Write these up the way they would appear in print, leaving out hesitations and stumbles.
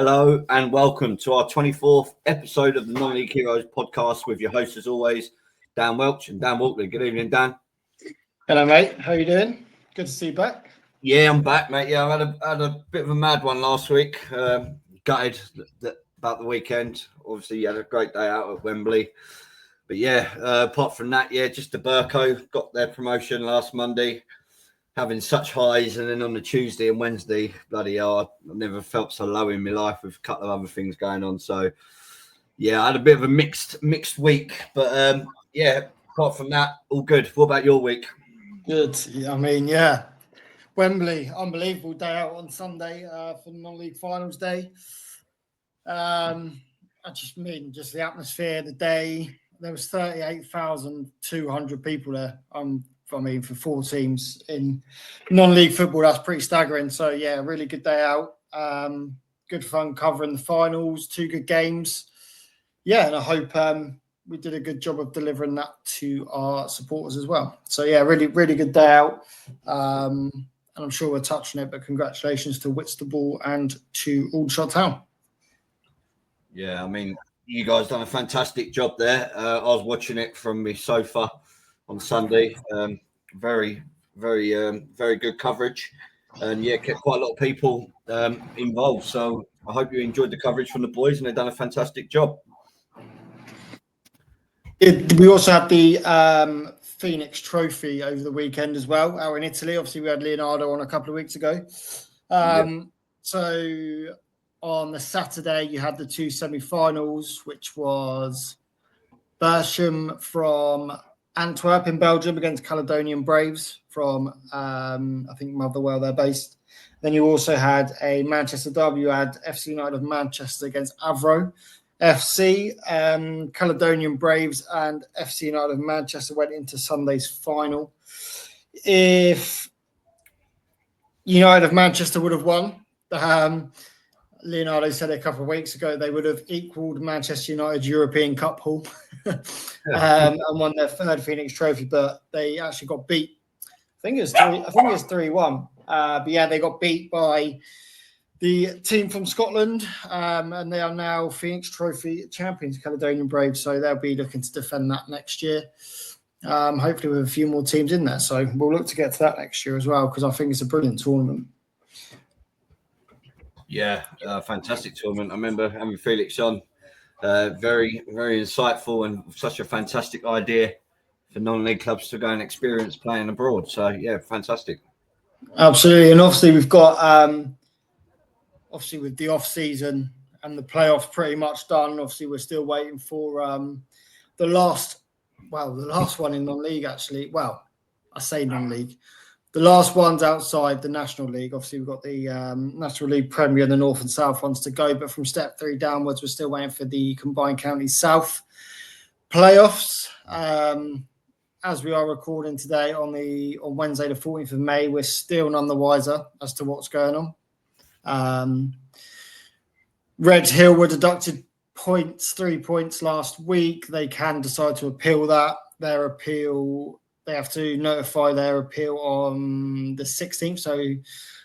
Hello and welcome to our 24th episode of the Non-League Heroes podcast with your host, as always, Dan Welch and Dan Walkley. Good evening, Dan. Hello, mate. How are you doing? Good to see you back. Yeah, I'm back, mate. Yeah, I had a bit of a mad one last week. Gutted about the weekend. Obviously, you had a great day out at Wembley. But yeah, apart from that, yeah, just the Burko got their promotion last Monday. Having such highs, and then on the Tuesday and Wednesday, bloody hell, I've never felt so low in my life with a couple of other things going on. So, yeah, I had a bit of a mixed week, but yeah, apart from that, all good. What about your week? Good. I mean, yeah, Wembley, unbelievable day out on Sunday for the non-league finals day. I just mean just the atmosphere, the day. There was 38,200 people there. I mean, for four teams in non-league football, that's pretty staggering. So, yeah, really good day out. Good fun covering the finals, two good games. Yeah, and I hope we did a good job of delivering that to our supporters as well. So, yeah, really, really good day out. And I'm sure we're touching it, but congratulations to Whitstable and to Aldershot Town. Yeah, I mean, you guys done a fantastic job there. I was watching it from my sofa on Sunday. Very good coverage, and yeah, kept quite a lot of people involved. So I hope you enjoyed the coverage from the boys, and they've done a fantastic job. We also had the Phoenix Trophy over the weekend as well, out in Italy. Obviously, we had Leonardo on a couple of weeks ago. So on the Saturday, you had the two semi-finals, which was Bersham from Antwerp in Belgium against Caledonian Braves from, I think, Motherwell, they're based. Then you also had a Manchester derby. You had FC United of Manchester against Avro FC. Caledonian Braves and FC United of Manchester went into Sunday's final. If United of Manchester would have won, Leonardo said a couple of weeks ago they would have equalled Manchester United's European Cup haul and won their third Phoenix Trophy, but they actually got beat. I think it was 3-1. But yeah, they got beat by the team from Scotland, and they are now Phoenix Trophy champions, Caledonian Braves. So they'll be looking to defend that next year. Hopefully with a few more teams in there. So we'll look to get to that next year as well, because I think it's a brilliant tournament. Yeah, fantastic tournament. I remember having Felix on. Very, very insightful and such a fantastic idea for non-league clubs to go and experience playing abroad. So, yeah, fantastic. Absolutely. And obviously we've got, with the off-season and the playoffs pretty much done, obviously we're still waiting for the last one in non-league, actually. Well, I say non-league. The last one's outside the National League. Obviously, we've got the National League Premier and the North and South ones to go. But from step 3 downwards, we're still waiting for the Combined Counties South playoffs. As we are recording today on Wednesday, the 14th of May, we're still none the wiser as to what's going on. Red Hill were deducted 3 points last week. They can decide to appeal that. Their appeal... They have to notify their appeal on the 16th. So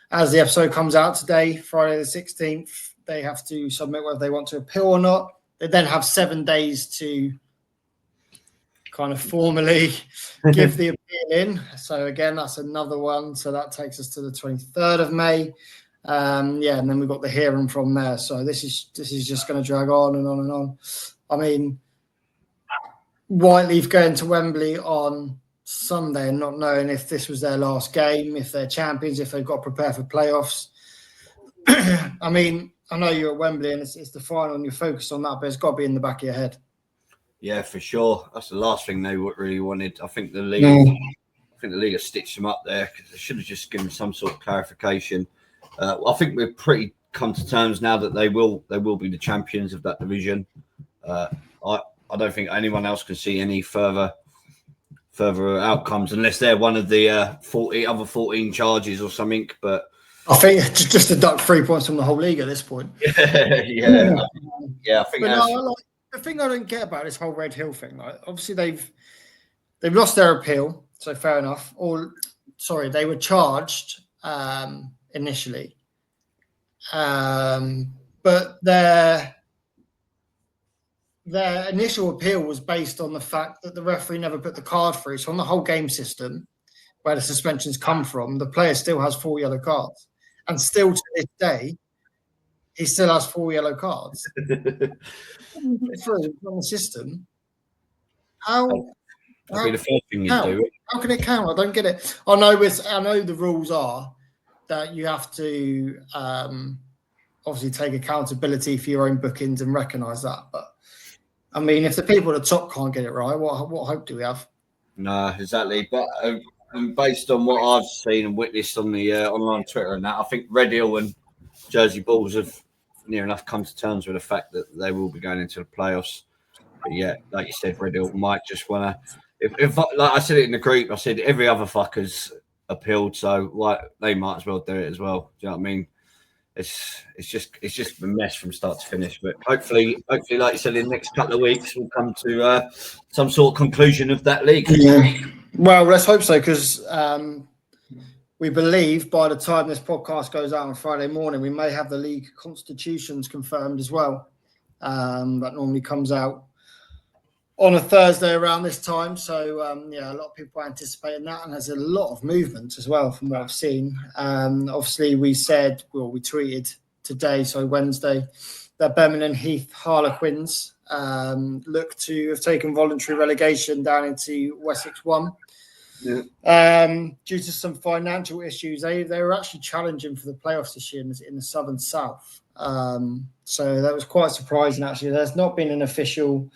as the episode comes out today, Friday the 16th, they have to submit whether they want to appeal or not. They then have 7 days to kind of formally give the appeal in. So again, that's another one. So that takes us to the 23rd of May. And then we've got the hearing from there. So this is just going to drag on and on and on. I mean, Whiteleaf going to Wembley on Sunday and not knowing if this was their last game, if they're champions, if they've got to prepare for playoffs. I mean, I know you're at Wembley and it's the final and you're focused on that, but it's got to be in the back of your head. Yeah, for sure. That's the last thing they really wanted. I think the league has stitched them up there because they should have just given some sort of clarification. I think we're pretty come to terms now that they will be the champions of that division. I don't think anyone else can see any further outcomes unless they're one of the other 14 charges or something. But I think just deduct 3 points from the whole league at this point. Yeah. I think. But the thing I don't get about this whole Red Hill thing, like obviously they've lost their appeal, so fair enough. They were charged initially, but but their initial appeal was based on the fact that the referee never put the card through. So on the whole game system, where the suspensions come from, the player still has 4 yellow cards. And still to this day, he still has 4 yellow cards. For the system, how that'd be the first thing you do. How can it count? I don't get it. I know the rules are that you have to obviously take accountability for your own bookings and recognise that. But I mean, if the people at the top can't get it right, what hope do we have? No, exactly. But based on what I've seen and witnessed on the online Twitter and that, I think Red Hill and Jersey Bulls have near enough come to terms with the fact that they will be going into the playoffs. But yeah, like you said, Red Hill might just want to. If like I said it in the group, I said every other fucker's appealed, so like they might as well do it as well. Do you know what I mean? It's just a mess from start to finish. But hopefully, like you said, in the next couple of weeks, we'll come to some sort of conclusion of that league. Yeah. Well, let's hope so, because we believe by the time this podcast goes out on Friday morning, we may have the league constitutions confirmed as well. That normally comes out on a Thursday around this time. So, a lot of people are anticipating that. And there's a lot of movement as well from what I've seen. Obviously, we tweeted today, so Wednesday, that Birmingham Heath Harlequins look to have taken voluntary relegation down into Wessex 1. Yeah. Due to some financial issues, they were actually challenging for the playoffs this year in the Southern South. So that was quite surprising, actually. There's not been an official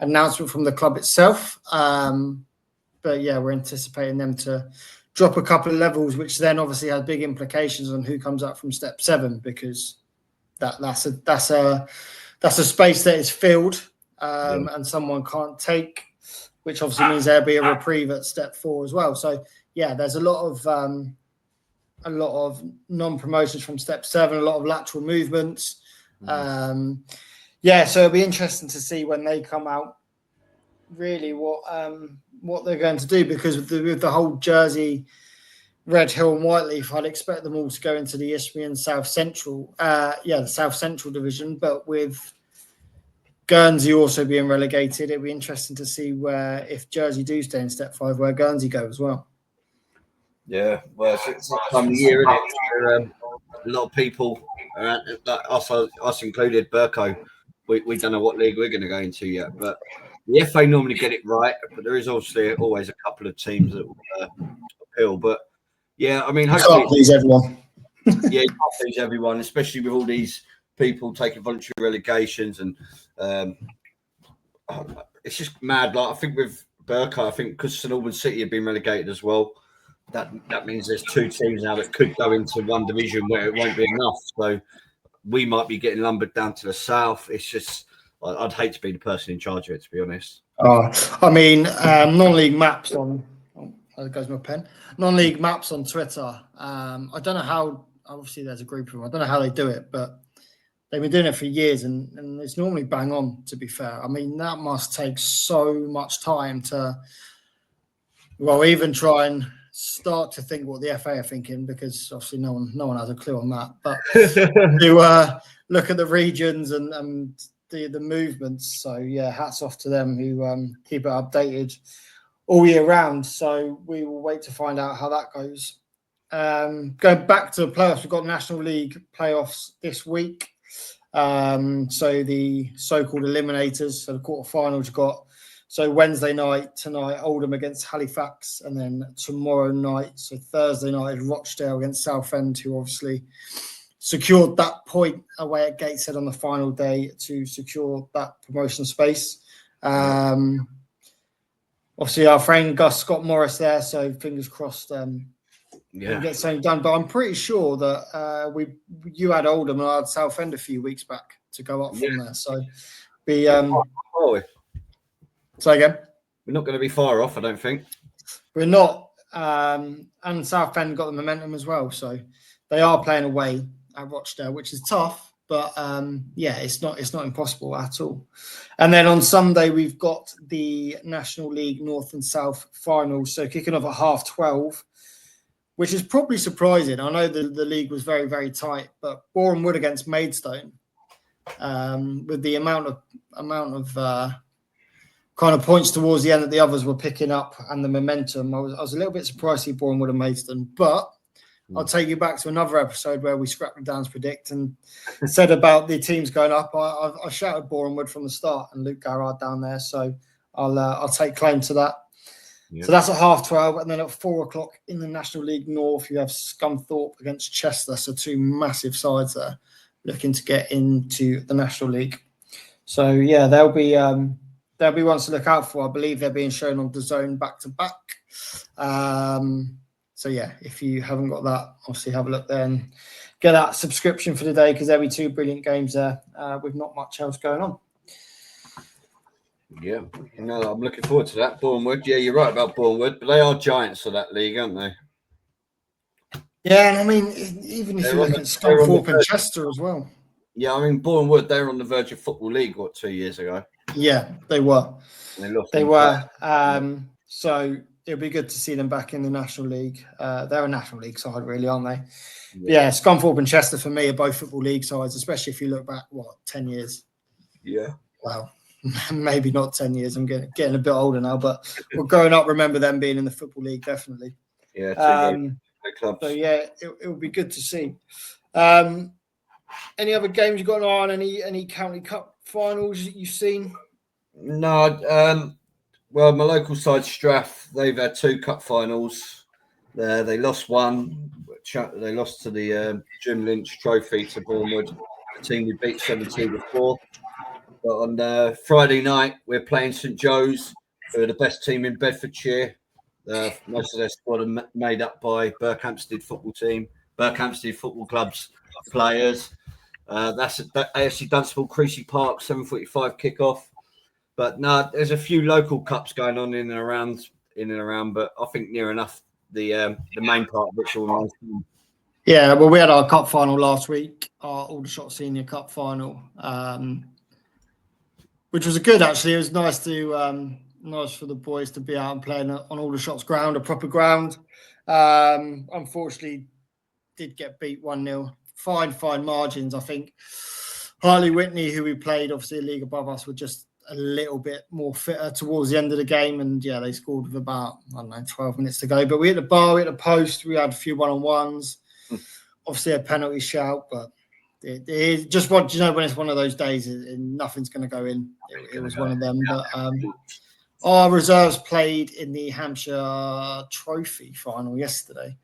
announcement from the club itself. But yeah, we're anticipating them to drop a couple of levels, which then obviously has big implications on who comes up from step 7, because that's a space that is filled and someone can't take, which obviously means there'll be a reprieve at step 4 as well. So yeah, there's a lot of non-promotions from step 7, a lot of lateral movements. So it'll be interesting to see when they come out, really what they're going to do, because with the whole Jersey, Red Hill and Whiteleaf, I'd expect them all to go into the Isthmian South Central, the South Central division. But with Guernsey also being relegated, it'd be interesting to see if Jersey do stay in step 5, where Guernsey go as well. Yeah, well, it's that time of year, isn't it? A lot of people, us included, Burko, we don't know what league we're going to go into yet. But the FA normally get it right, but there is obviously always a couple of teams that will appeal. But yeah, I mean, hopefully, can't please everyone. Yeah, you can't please everyone, especially with all these people taking voluntary relegations, and it's just mad. Like I think with Burko, I think because St Albans City have been relegated as well. That means there's 2 teams now that could go into one division where it won't be enough. So we might be getting lumbered down to the south. It's just, I'd hate to be the person in charge of it, to be honest. I mean, non-league maps on. There goes my pen. Non-league maps on Twitter. I don't know how. Obviously, there's a group of them. I don't know how they do it, but they've been doing it for years, and it's normally bang on. To be fair, I mean, that must take so much time to, even try and start to think what the FA are thinking, because obviously no one has a clue on that. But to look at the regions and the movements. So yeah, hats off to them who keep it updated all year round. So we will wait to find out how that goes. Going back to the playoffs, we've got National League playoffs this week. So the so-called eliminators, so the quarterfinals, you've got Wednesday night tonight, Oldham against Halifax, and then tomorrow night, so Thursday night, Rochdale against Southend, who obviously secured that point away at Gateshead on the final day to secure that promotion space. Obviously, our friend Gus Scott Morris there, so fingers crossed we'll get something done. But I'm pretty sure that you had Oldham and I had Southend a few weeks back to go up from there. So say again? We're not going to be far off, I don't think. We're not. And Southend got the momentum as well. So they are playing away at Rochdale, which is tough. But it's not impossible at all. And then on Sunday, we've got the National League North and South finals. So kicking off at 12:30, which is probably surprising. I know the league was very, very tight, but Boreham Wood against Maidstone. with the amount of kind of points towards the end that the others were picking up and the momentum. I was a little bit surprised to see Bournemouth and Maidstone, but I'll take you back to another episode where we scrapped the Downs Predict and said about the teams going up. I shouted Bournemouth from the start and Luke Garrard down there, so I'll take claim to that. Yeah. So that's at 12:30, and then at 4:00 in the National League North, you have Scunthorpe against Chester. So two massive sides there looking to get into the National League. So yeah, there'll be ones to look out for. I believe they're being shown on DAZN back to back. So yeah, if you haven't got that, obviously have a look there and get that subscription for the day, because there'll be two brilliant games there with not much else going on. Yeah, no, I'm looking forward to that. Bournemouth, yeah, you're right about Bournemouth, but they are giants of that league, aren't they? Yeah, and I mean, even if you look at Scunthorpe and Chester as well. Yeah, I mean, Bournemouth, they were on the verge of Football League, 2 years ago? Yeah, they were. They were. So it'll be good to see them back in the National League. They're a National League side, really, aren't they? Yeah, Scunthorpe and Chester, for me, are both Football League sides, especially if you look back, 10 years? Yeah. Wow. Maybe not 10 years. I'm getting a bit older now, but growing up, remember them being in the Football League, definitely. Yeah. Clubs. So, yeah, it will be good to see. Any other games you got an eye on? Any county cup finals that you've seen? No. Well, my local side, Strath, they've had 2 cup finals. They lost one. They lost to the Jim Lynch Trophy to Bournemouth, a team we beat 7-2 But on Friday night, we're playing St Joe's, who are the best team in Bedfordshire. Most of their squad are made up by Berkhamsted Football Club's players. That's at AFC Dunstable, Creasy Park, 7:45 kickoff. But no, there's a few local cups going on in and around. But I think near enough the main part of it's all nice. Yeah, well, we had our cup final last week, our Aldershot Senior Cup final, which was good actually. It was nice for the boys to be out and playing on Aldershot's ground, a proper ground. Unfortunately, did get beat 1-0. Fine margins. I think Harley Whitney, who we played, obviously a league above us, were just a little bit more fitter towards the end of the game. And yeah, they scored with about, 12 minutes to go. But we hit the bar, we hit the post, we had a few one-on-ones. Obviously a penalty shout, but it is just when it's one of those days, nothing's going to go in. It was one of them. But our reserves played in the Hampshire Trophy final yesterday.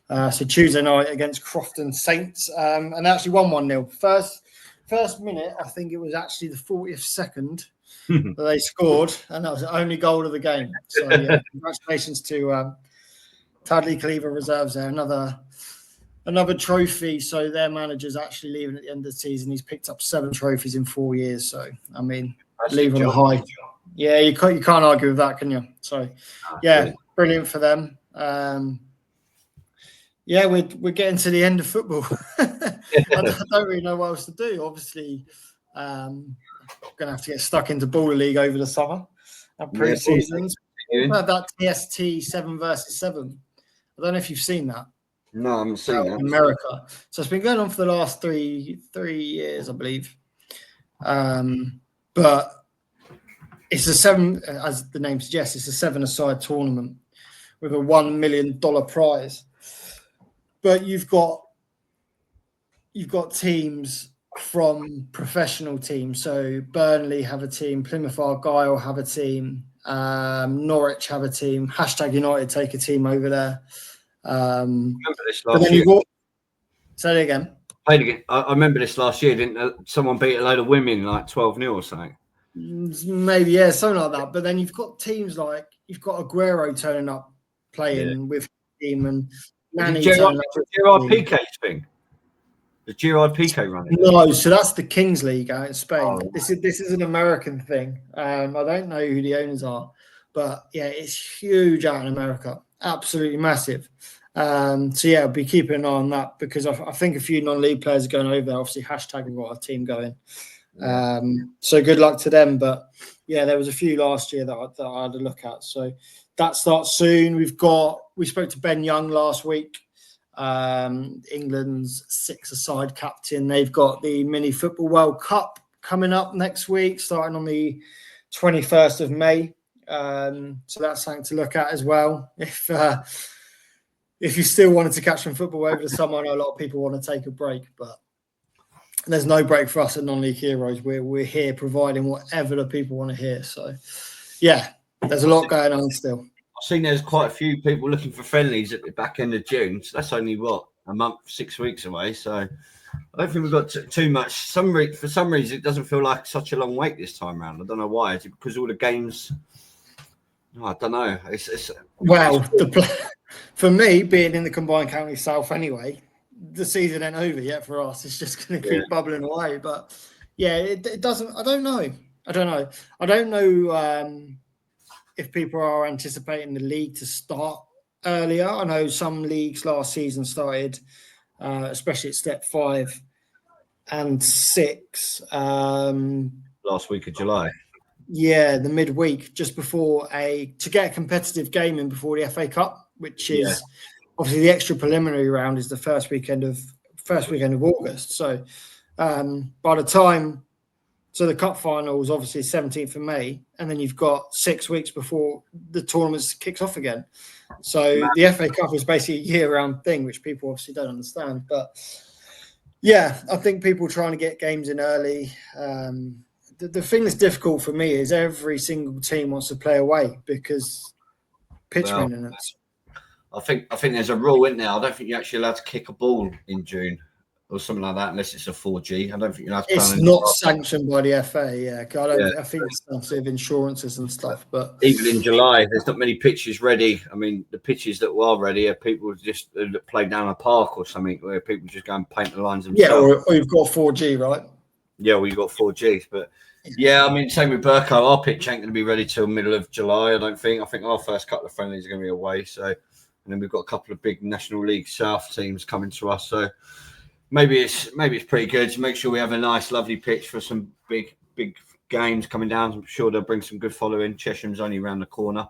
So Tuesday night against Crofton Saints, and actually won 1-0. First minute, I think it was actually the 40th second that they scored, and that was the only goal of the game. So yeah, congratulations to Tadley Cleaver reserves there. Another trophy. So their manager's actually leaving at the end of the season. He's picked up 7 trophies in 4 years. So I mean, leave on a high. Yeah, you can't argue with that, can you? So yeah, brilliant for them. Yeah, we're getting to the end of football. I don't really know what else to do. Obviously, going to have to get stuck into Baller League over the summer and pre-seasons. That TST 7 versus 7. I don't know if you've seen that. No, I haven't seen that. In America. So it's been going on for the last three years, I believe. But it's a 7, as the name suggests, it's a 7-a-side tournament with a $1 million prize. But you've got teams from professional teams. So Burnley have a team, Plymouth Argyle have a team, Norwich have a team, # United take a team over there. I remember this last year. Say it again. I remember this last year. Didn't someone beat a load of women like 12-0 or something? Maybe, yeah, something like that. But then you've got teams like you've got Aguero turning up playing with him and Nani. Gerard Piqué's thing. The Gerard Piqué running. No, so that's the Kings League out in Spain. Oh. This is an American thing. I don't know who the owners are, but yeah, it's huge out in America. Absolutely massive. So yeah, I'll be keeping an eye on that because I think a few non-league players are going over there. Obviously, # have got a team going. So good luck to them. But yeah, there was a few last year that I had a look at. So that starts soon. We spoke to Ben Young last week. England's six-a-side captain. They've got the Mini Football World Cup coming up next week, starting on the 21st of May. So that's something to look at as well. If you still wanted to catch some football over the summer, I know a lot of people want to take a break, but there's no break for us at Non-League Heroes. We're here providing whatever the people want to hear. So, yeah, there's a lot going on still. I've seen there's quite a few people looking for friendlies at the back end of June. So that's only, a month, 6 weeks away. So I don't think we've got too much. For some reason, it doesn't feel like such a long wait this time around. I don't know why. Is it because all the games... I don't know. For me, being in the Combined County South anyway, the season ain't over yet for us. It's just going to keep bubbling away. But yeah, it doesn't. I don't know. I don't know if people are anticipating the league to start earlier. I know some leagues last season started, especially at step 5 and 6. Last week of July. Yeah, the midweek, just before to get a competitive game in before the FA Cup, which is obviously the extra preliminary round is the first weekend of August. So by the time, the cup final is obviously 17th of May, and then you've got 6 weeks before the tournament kicks off again. So the FA Cup is basically a year-round thing, which people obviously don't understand. But yeah, I think people trying to get games in early. The thing that's difficult for me is every single team wants to play away because pitch maintenance. I think there's a rule in there. I don't think you're actually allowed to kick a ball in June or something like that unless it's a 4G. I don't think you're allowed to. It's not sanctioned by the FA. Yeah, I think it's some insurances and stuff. But even in July, there's not many pitches ready. I mean, the pitches that were ready are people just play down a park or something where people just go and paint the lines themselves. Yeah, or you've got 4G, right? Yeah, well, you've got 4Gs, but. Yeah, I mean, same with Burko. Our pitch ain't going to be ready till middle of July, I don't think. I think our first couple of friendlies are going to be away. So, and then we've got a couple of big National League South teams coming to us. So maybe it's pretty good to make sure we have a nice, lovely pitch for some big games coming down. I'm sure they'll bring some good following. Chesham's only around the corner,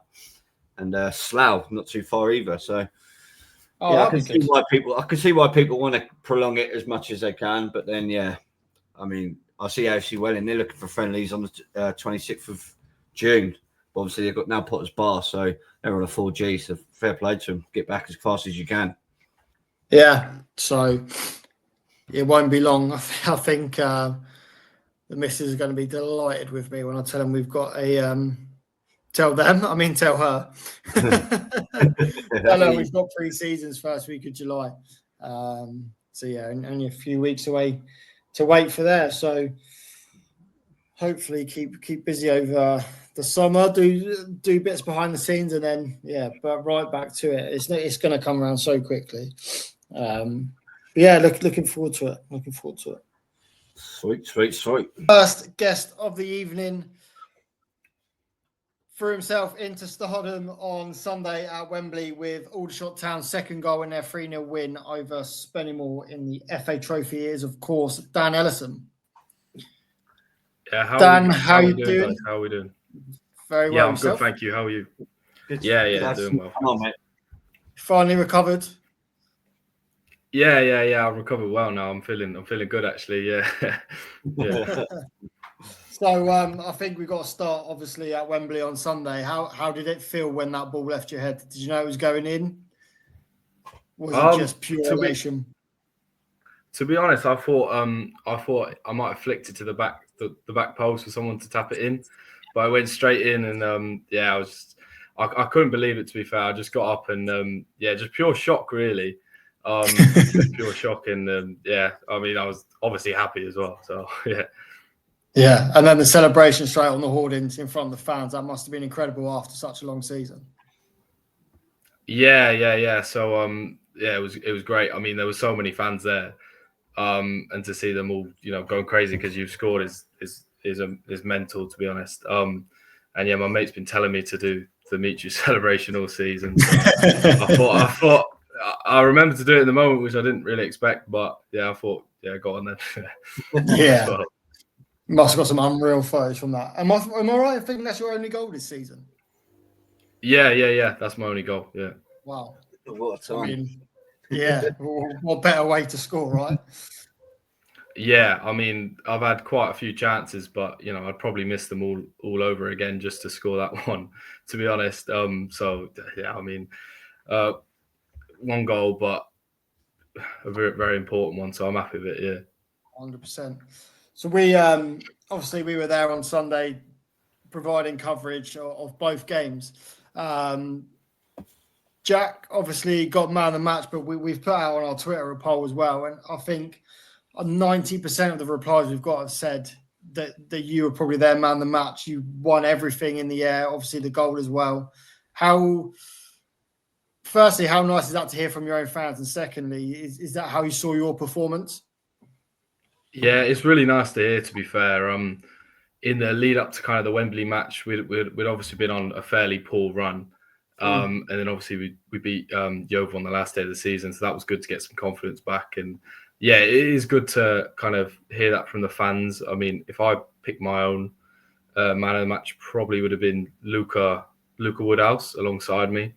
and Slough not too far either. So I can see why people want to prolong it as much as they can. But then, I mean. I see AFC Welling, they're looking for friendlies on the 26th of June. Obviously, they've got now Potter's Bar, so they're on a 4G, so fair play to them. Get back as fast as you can. Yeah, so it won't be long. I think the missus is going to be delighted with me when I tell them we've got tell her. Tell her we've got pre-seasons first week of July. So, yeah, only a few weeks away to wait for there. So hopefully keep busy over the summer, do bits behind the scenes, and then but right back to it. It's going to come around so quickly. Looking forward to it. Sweet. First guest of the evening threw himself into stardom on Sunday at Wembley with Aldershot Town's second goal in their 3-0 win over Spennymoor in the FA Trophy is, of course, Dan Ellison. Yeah, Dan, how are you doing? How are we doing? Very well. Yeah, I'm yourself? good, thank you. How are you? Good. Yeah, doing well. Come on, mate. Finally recovered? Yeah. I've recovered well now. I'm feeling good actually. Yeah. So I think we've got to start obviously at Wembley on Sunday. How did it feel when that ball left your head? Did you know it was going in? Was it just pure elation? To be honest, I thought I might have flicked it to the back post for someone to tap it in, but I went straight in and I couldn't believe it, to be fair. I just got up and just pure shock really. Pure shock and I mean I was obviously happy as well. So Yeah, and then the celebration straight on the hoardings in front of the fans, that must have been incredible after such a long season. Yeah. So it was great. I mean, there were so many fans there. And to see them all, going crazy because you've scored is mental, to be honest. And my mate's been telling me to do the Meet You celebration all season. So I thought I remember to do it in the moment, which I didn't really expect, but I thought, go on then. Yeah. So, must have got some unreal photos from that. Am I right in thinking that's your only goal this season? Yeah. That's my only goal. Yeah. Wow. What a time. I mean, Yeah, what better way to score, right? Yeah, I mean, I've had quite a few chances, but I'd probably miss them all over again just to score that one, to be honest. So yeah, I mean, one goal, but a very, very important one. So I'm happy with it. Yeah, 100%. So we obviously we were there on Sunday, providing coverage of both games. Jack obviously got man of the match, but we've put out on our Twitter a poll as well, and I think 90% of the replies we've got have said that you were probably their man of the match. You won everything in the air, obviously the goal as well. Firstly, how nice is that to hear from your own fans? And secondly, is that how you saw your performance? yeah, it's really nice to hear. To be fair, in the lead up to kind of the Wembley match, we'd obviously been on a fairly poor run. And then obviously we beat Yeovil on the last day of the season, so that was good to get some confidence back. And yeah, it is good to kind of hear that from the fans. I mean, if I picked my own man of the match, probably would have been Luca Woodhouse alongside me.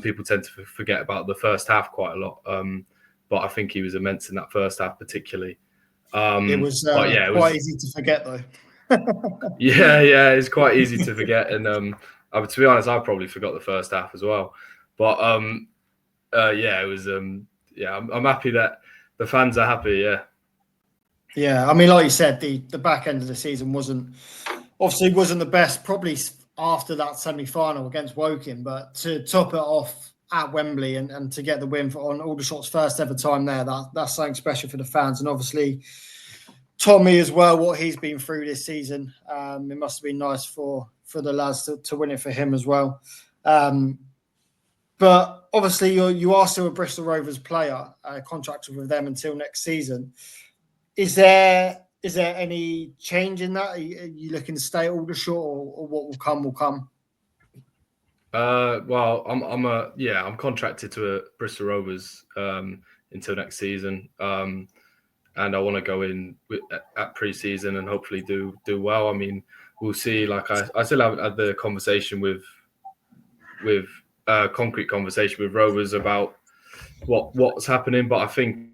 People tend to forget about the first half quite a lot, but I think he was immense in that first half particularly. It was quite easy to forget though. yeah, it's quite easy to forget, and to be honest, I probably forgot the first half as well. But yeah, it was I'm happy that the fans are happy. Yeah, I mean, like you said, the back end of the season wasn't the best, probably after that semi-final against Woking, but to top it off at Wembley and to get the win on Aldershot's first ever time there, that's something special for the fans. And obviously Tommy as well, what he's been through this season, it must have been nice for the lads to win it for him as well. But obviously you are still a Bristol Rovers player, contracted with them until next season. Is there any change in that? Are you looking to stay at Aldershot, or what will come will come? Well, I'm contracted to Bristol Rovers until next season, and I want to go in at pre-season and hopefully do well. I mean, we'll see. Like I still haven't had the conversation with concrete conversation with Rovers about what's happening, but I think.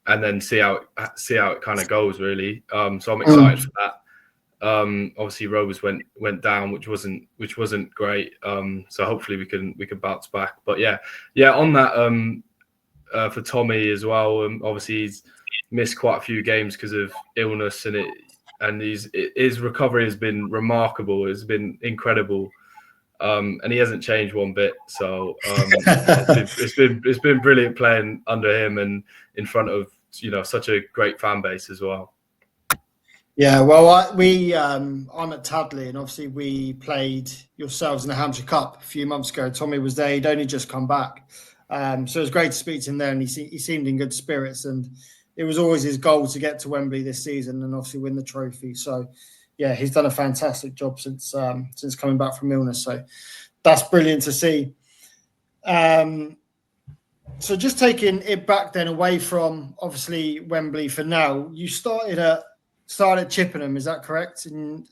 And then see how it kind of goes, really. So I'm excited for that. Obviously Rovers went down, which wasn't great. So hopefully we can bounce back. But yeah, on that for Tommy as well. Obviously he's missed quite a few games because of illness, and his recovery has been remarkable. It's been incredible. And he hasn't changed one bit. So it's been brilliant playing under him and in front of such a great fan base as well. Yeah, well, I'm at Tadley, and obviously we played yourselves in the Hampshire Cup a few months ago. Tommy was there; he'd only just come back, so it was great to speak to him there, and he seemed in good spirits. And it was always his goal to get to Wembley this season and obviously win the trophy. So. Yeah, he's done a fantastic job since coming back from illness. So that's brilliant to see. So just taking it back then away from obviously Wembley for now, you started at Chippenham, is that correct? And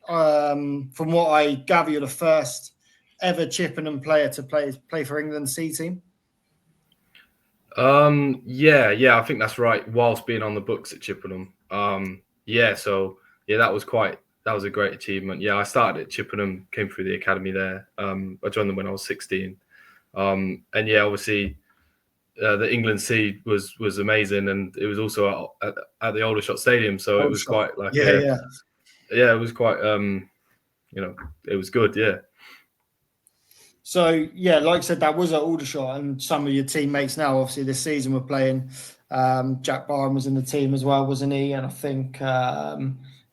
from what I gather, you're the first ever Chippenham player to play for England's C team. Yeah, I think that's right. Whilst being on the books at Chippenham, that was a great achievement. Yeah, I started at Chippenham, came through the academy there. I joined them when I was 16. And yeah, obviously the England seed was amazing, and it was also at the Aldershot Stadium, so it was quite like it was quite it was good, yeah. So yeah, like I said, that was at Aldershot, and some of your teammates now, obviously this season, were playing. Jack Barham was in the team as well, wasn't he? And I think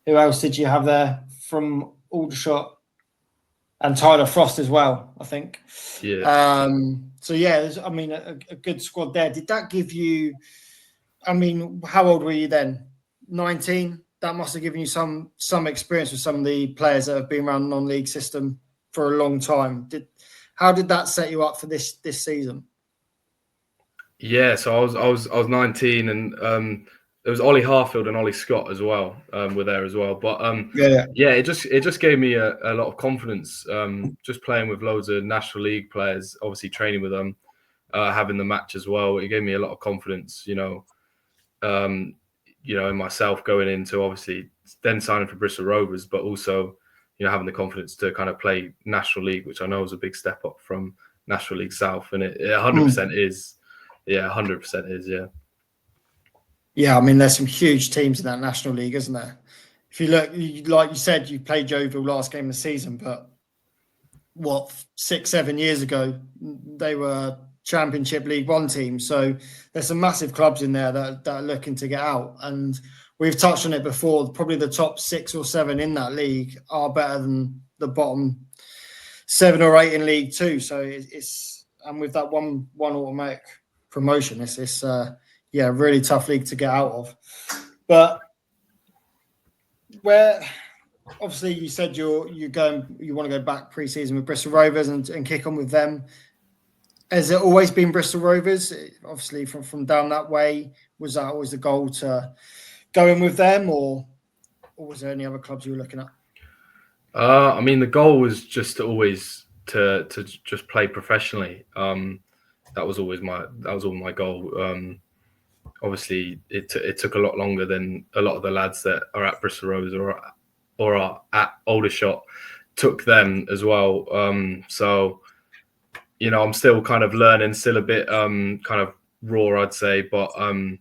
who else did you have there from Aldershot? And Tyler Frost as well, I think. Yeah. So yeah, I mean, a good squad there. Did that give you? I mean, how old were you then? 19. That must have given you some experience with some of the players that have been around the non-league system for a long time. How did that set you up for this season? Yeah, so I was 19, and there was Ollie Harfield and Ollie Scott as well, were there as well. But Yeah. it just gave me a lot of confidence. Just playing with loads of National League players, obviously training with them, having the match as well. It gave me a lot of confidence, in myself going into obviously then signing for Bristol Rovers, but also, having the confidence to kind of play National League, which I know is a big step up from National League South, and it 100% is. Yeah, 100% is. Yeah. Yeah, I mean, there's some huge teams in that National League, isn't there? If you look, like you said, you played Yeovil last game of the season, but 6-7 years ago, they were Championship League One team. So there's some massive clubs in there that are looking to get out. And we've touched on it before. Probably the top 6 or 7 in that league are better than the bottom 7 or 8 in League Two. So and with that one automatic promotion, it's a really tough league to get out of. But where obviously you said you want to go back pre-season with Bristol Rovers and kick on with them. Has it always been Bristol Rovers? Obviously from down that way, was that always the goal to go in with them, or was there any other clubs you were looking at? I mean, the goal was just always to just play professionally. That was always my goal. Obviously, it took a lot longer than a lot of the lads that are at Bristol Rovers or are at Aldershot took them as well. So, I'm still kind of learning, still a bit kind of raw, I'd say, but I'm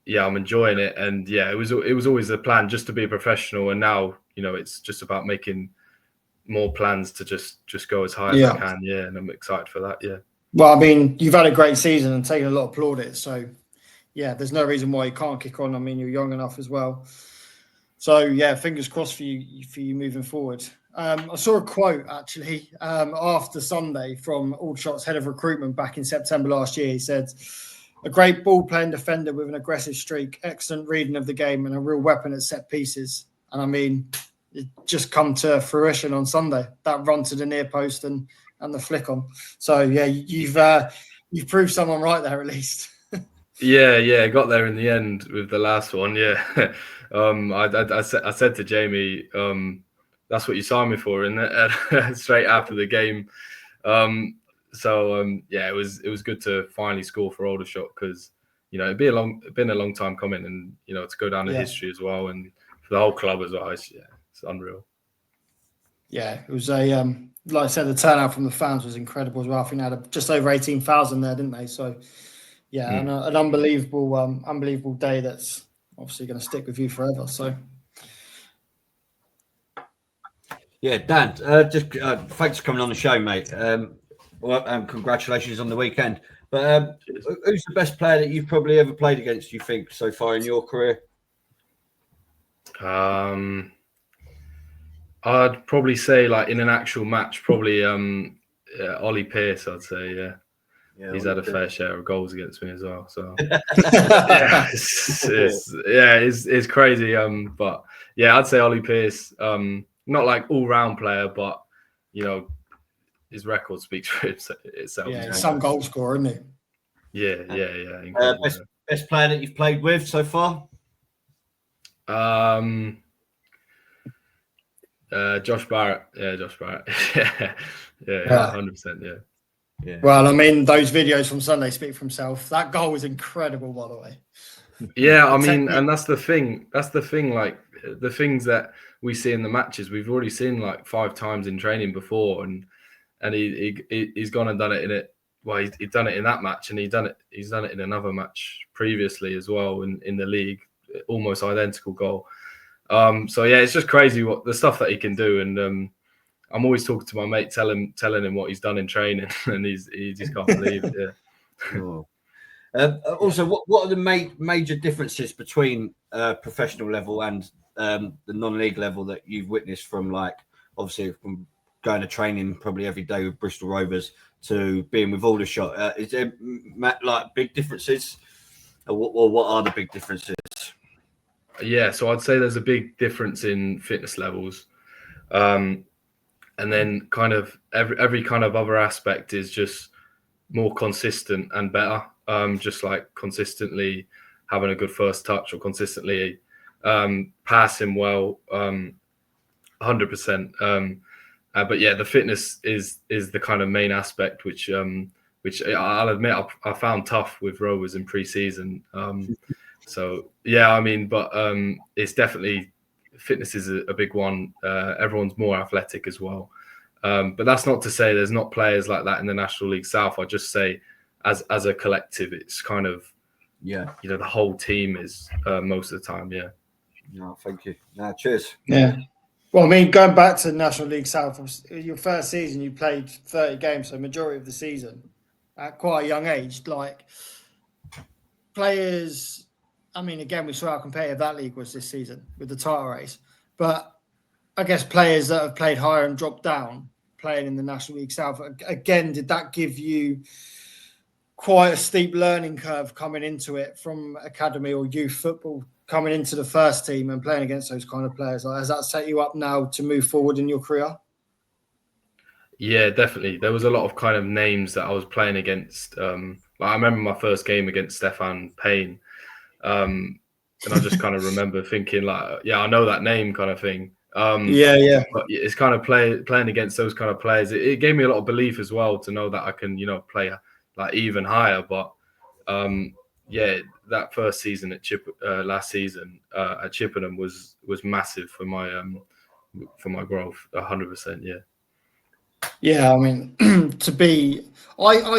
enjoying it. And it was always the plan just to be a professional. And now, it's just about making more plans to just go as high as I can. Yeah, and I'm excited for that. Yeah. Well, I mean, you've had a great season and taken a lot of plaudits, so there's no reason why you can't kick on. I mean, you're young enough as well. So fingers crossed for you moving forward. I saw a quote actually after Sunday from Aldershot's head of recruitment back in September last year. He said, "A great ball-playing defender with an aggressive streak, excellent reading of the game, and a real weapon at set pieces." And I mean, it just come to fruition on Sunday. That run to the near post and the flick on. So you've proved someone right there at least. Yeah, got there in the end with the last one. Yeah, I said to Jamie, that's what you signed me for, and straight after the game. It was good to finally score for Aldershot because it'd been a long time coming, and to go down in history as well, and for the whole club as well. It's unreal. Yeah, it was like I said, the turnout from the fans was incredible as well. I think they had just over 18,000 there, didn't they? So. Yeah, and an unbelievable day that's obviously going to stick with you forever. So, Dan, just thanks for coming on the show, mate. Congratulations on the weekend. But who's the best player that you've probably ever played against, you think, so far in your career? I'd probably say, like, in an actual match, probably Ollie Pearce, I'd say, yeah. He's had a fair share of goals against me as well. So it's crazy. But I'd say Ollie Pearce. Not like all-round player, but his record speaks for itself. Yeah, he's some goal scorer, isn't he? Yeah. Best player that you've played with so far? Josh Barrett. Yeah, Josh Barrett. yeah, 100%. Yeah. Yeah. Well, I mean, those videos from Sunday speak for himself. That goal was incredible, by the way. Yeah, I mean, and that's the thing. Like the things that we see in the matches, we've already seen like 5 times in training before, and he's gone and done it in it. Well, he's done it in that match, and he's done it in another match previously as well in the league. Almost identical goal. It's just crazy what the stuff that he can do, and I'm always talking to my mate, telling him what he's done in training, and he just can't believe it. Yeah. Cool. Also, what are the major differences between professional level and the non-league level that you've witnessed from, like, obviously from going to training probably every day with Bristol Rovers to being with Aldershot? Is there like big differences, or what are the big differences? Yeah, so I'd say there's a big difference in fitness levels. And then kind of every kind of other aspect is just more consistent and better. Just like consistently having a good first touch or consistently passing well, 100%. But yeah, the fitness is the kind of main aspect, which I'll admit I found tough with Rovers in pre-season. So yeah, I mean, but it's definitely fitness is a big one. Everyone's more athletic as well. But that's not to say there's not players like that in the National League South. I just say as a collective, it's kind of, the whole team is most of the time. Yeah. No, thank you. No, cheers. Yeah. Well, I mean, going back to National League South, your first season, you played 30 games, so majority of the season at quite a young age. Like, players, I mean, again, we saw how competitive that league was this season with the title race. But I guess players that have played higher and dropped down, playing in the National League South, again, did that give you quite a steep learning curve coming into it from academy or youth football, coming into the first team and playing against those kind of players? Like, has that set you up now to move forward in your career? Yeah, definitely. There was a lot of kind of names that I was playing against. I remember my first game against Stefan Payne. And I just kind of remember thinking like, yeah, I know that name kind of thing. Yeah. But it's kind of playing against those kind of players. It gave me a lot of belief as well to know that I can, play like even higher. But yeah, that first season at last season at Chippenham was massive for my growth. 100%. Yeah. Yeah, I mean, I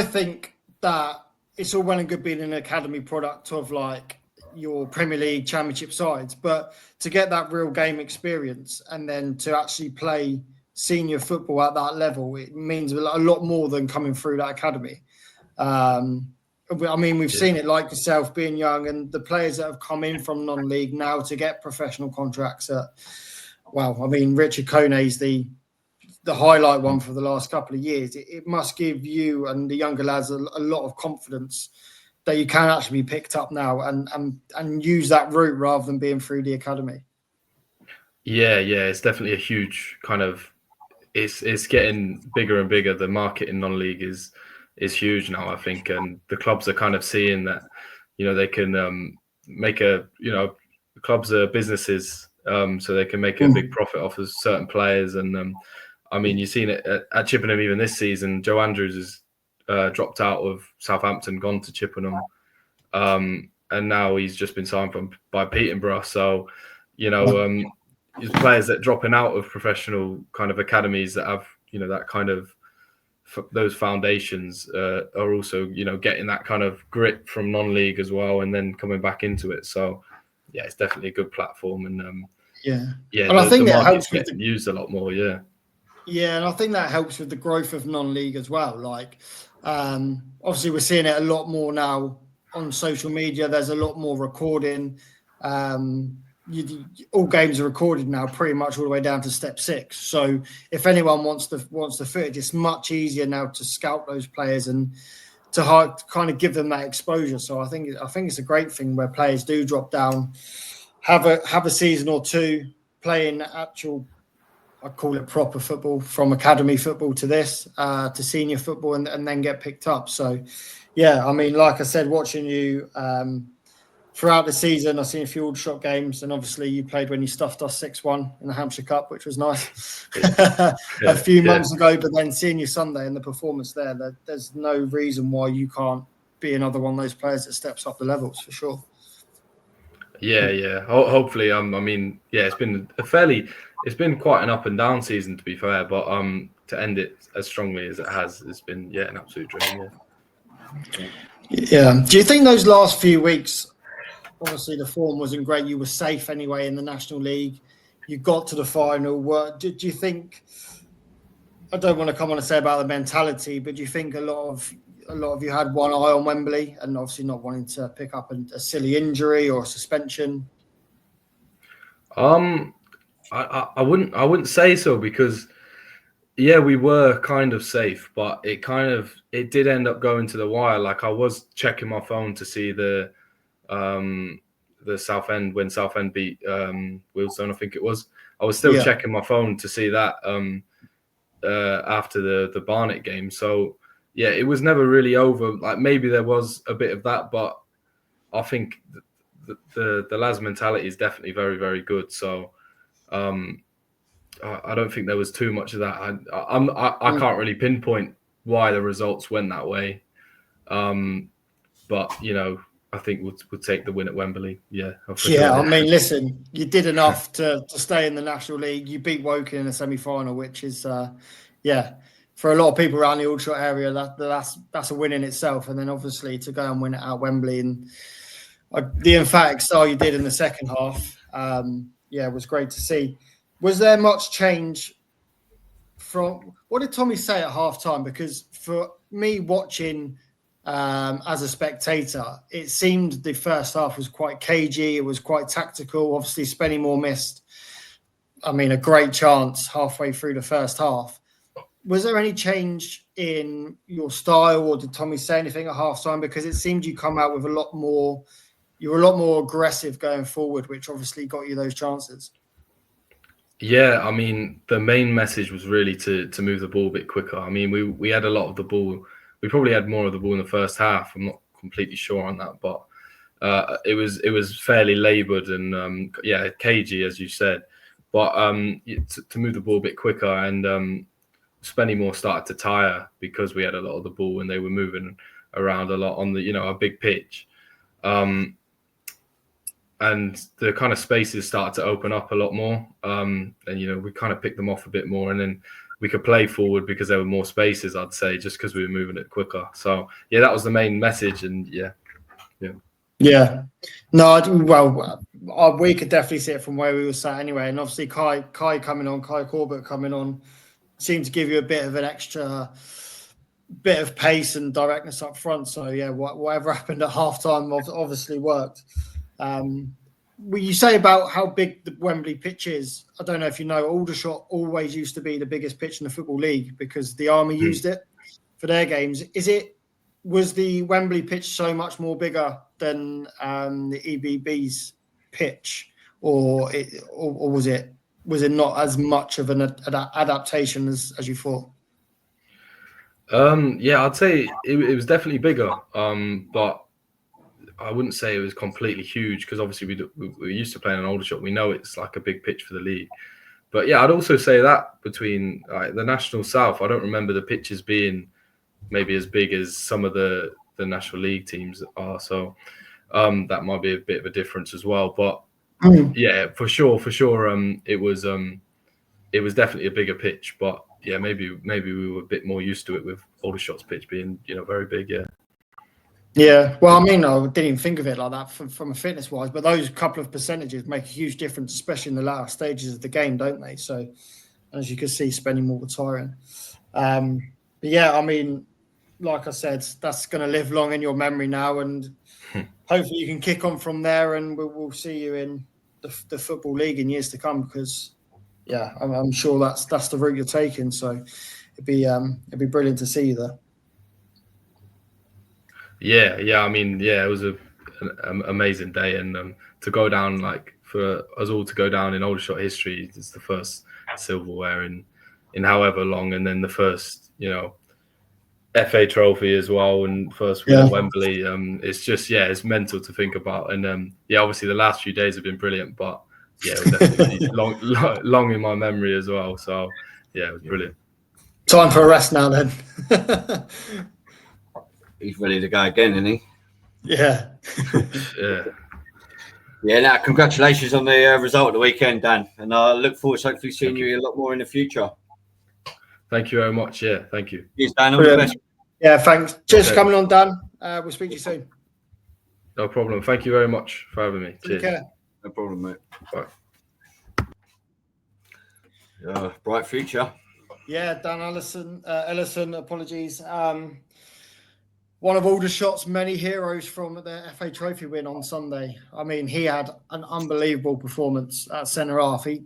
think that it's all well and good being an academy product of like your Premier League Championship sides, but to get that real game experience and then to actually play senior football at that level, it means a lot more than coming through that academy. I mean, we've seen it like yourself being young and the players that have come in from non-league now to get professional contracts I mean, Richard Kone is the highlight one for the last couple of years. It must give you and the younger lads a lot of confidence that you can actually be picked up now and use that route rather than being through the academy. Yeah, it's definitely a huge kind of. It's getting bigger and bigger. The market in non-league is huge now, I think, and the clubs are kind of seeing that, they can make clubs are businesses, so they can make a big profit off of certain players. And I mean, you've seen it at Chippenham even this season. Joe Andrews has dropped out of Southampton, gone to Chippenham, and now he's just been signed by Peterborough. So, these players that dropping out of professional kind of academies that have, that kind of those foundations are also, getting that kind of grit from non-league as well, and then coming back into it. So, yeah, it's definitely a good platform, and and I think that helps with used a lot more. Yeah, and I think that helps with the growth of non-league as well. Like, obviously, we're seeing it a lot more now on social media. There's a lot more recording. All games are recorded now, pretty much all the way down to step 6. So, if anyone wants the footage, it's much easier now to scout those players and to kind of give them that exposure. So, I think it's a great thing where players do drop down, have a season or two playing actual, I call it proper football, from academy football to this, to senior football, and then get picked up. So, yeah, I mean, like I said, watching you throughout the season, I've seen a few Aldershot games, and obviously you played when you stuffed us 6-1 in the Hampshire Cup, which was nice a few months ago. But then seeing you Sunday and the performance there's no reason why you can't be another one of those players that steps up the levels for sure. Yeah. Hopefully, I mean, yeah, it's been quite an up and down season, to be fair, but to end it as strongly as it has, it's been an absolute dream. Yeah. Do you think those last few weeks, obviously the form wasn't great, you were safe anyway in the National League, you got to the final? Do you think, I don't want to come on and say about the mentality, but do you think a lot of you had one eye on Wembley and obviously not wanting to pick up a silly injury or a suspension? I wouldn't say so, because we were kind of safe, but it did end up going to the wire. Like, I was checking my phone to see the Southend, when Southend beat Wealdstone, I think it was. I was still checking my phone to see that after the Barnet game. So it was never really over. Like, maybe there was a bit of that, but I think the lads' mentality is definitely very, very good. So I don't think there was too much of that. I can't really pinpoint why the results went that way. But I think we'll take the win at Wembley. Yeah. Yeah, I mean, listen, you did enough to stay in the National League. You beat Woking in the semi-final, which is, for a lot of people around the Aldershot area, that's a win in itself. And then obviously to go and win it at Wembley and the emphatic style you did in the second half, it was great to see. Was there much change from what did Tommy say at halftime? Because for me watching as a spectator, it seemed the first half was quite cagey. It was quite tactical. Obviously, Spennymoor missed, a great chance halfway through the first half. Was there any change in your style, or did Tommy say anything at halftime? Because it seemed you come out with you were a lot more aggressive going forward, which obviously got you those chances. Yeah, the main message was really to move the ball a bit quicker. We had a lot of the ball. We probably had more of the ball in the first half. I'm not completely sure on that, but it was fairly laboured and cagey, as you said. But to move the ball a bit quicker, and Spennymoor started to tire because we had a lot of the ball and they were moving around a lot on the a big pitch, and the kind of spaces started to open up a lot more, and we kind of picked them off a bit more, and then we could play forward because there were more spaces, I'd say, just because we were moving it quicker. So, that was the main message. And Yeah. No, we could definitely see it from where we were sat anyway. And obviously Kai Corbett coming on seemed to give you a bit of an extra bit of pace and directness up front. So, whatever happened at halftime obviously worked. You say about how big the Wembley pitch is. I don't know if you know, Aldershot always used to be the biggest pitch in the Football League because the Army used it for their games. Was the Wembley pitch so much more bigger than the EBB's pitch, or was it not as much of an adaptation as you thought? I'd say it was definitely bigger, but I wouldn't say it was completely huge because obviously we're used to playing an Aldershot. We know it's like a big pitch for the league. But I'd also say that between the National South, I don't remember the pitches being maybe as big as some of the National League teams are. So that might be a bit of a difference as well. But for sure, it was definitely a bigger pitch. But maybe we were a bit more used to it with Aldershot's pitch being very big. Yeah. Yeah, well, I didn't even think of it like that from a fitness-wise, but those couple of percentages make a huge difference, especially in the latter stages of the game, don't they? So, as you can see, spending more retiring. Like I said, that's going to live long in your memory now, and hopefully you can kick on from there, and we'll see you in the Football League in years to come. Because, I'm sure that's the route you're taking. So, it'd be brilliant to see you there. It was an amazing day, and to go down, for us all to go down in Aldershot history, it's the first silverware in however long, and then the first FA trophy as well, and first win at Wembley. It's just it's mental to think about, and obviously the last few days have been brilliant, but it was definitely long in my memory as well. So it was brilliant. Time for a rest now, then. He's ready to go again, isn't he? Yeah. Now, congratulations on the result of the weekend, Dan. And I look forward to hopefully seeing you a lot more in the future. Thank you very much. Yeah, thank you. Cheers, Dan. All the best. Yeah, thanks. Cheers for coming on, Dan. We'll speak to you soon. No problem. Thank you very much for having me. Cheers. Okay. No problem, mate. Bye. Bright future. Yeah, Dan Ellison, apologies. One of Aldershot's many heroes from the FA Trophy win on Sunday. He had an unbelievable performance at centre half. Do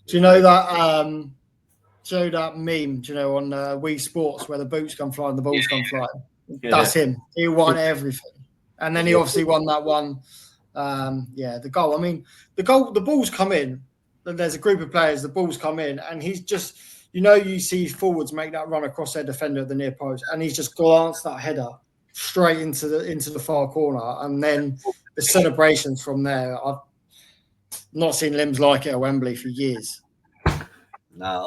you know that meme? Do you know on Wii Sports where the boots come flying, the balls come flying? Yeah. That's him. He won everything, and then he obviously won that one. The goal. The balls come in. There's a group of players. The balls come in, and he's just. You see forwards make that run across their defender at the near post, and he's just glanced that header straight into the far corner, and then the celebrations from there, I've not seen limbs like it at Wembley for years. No, I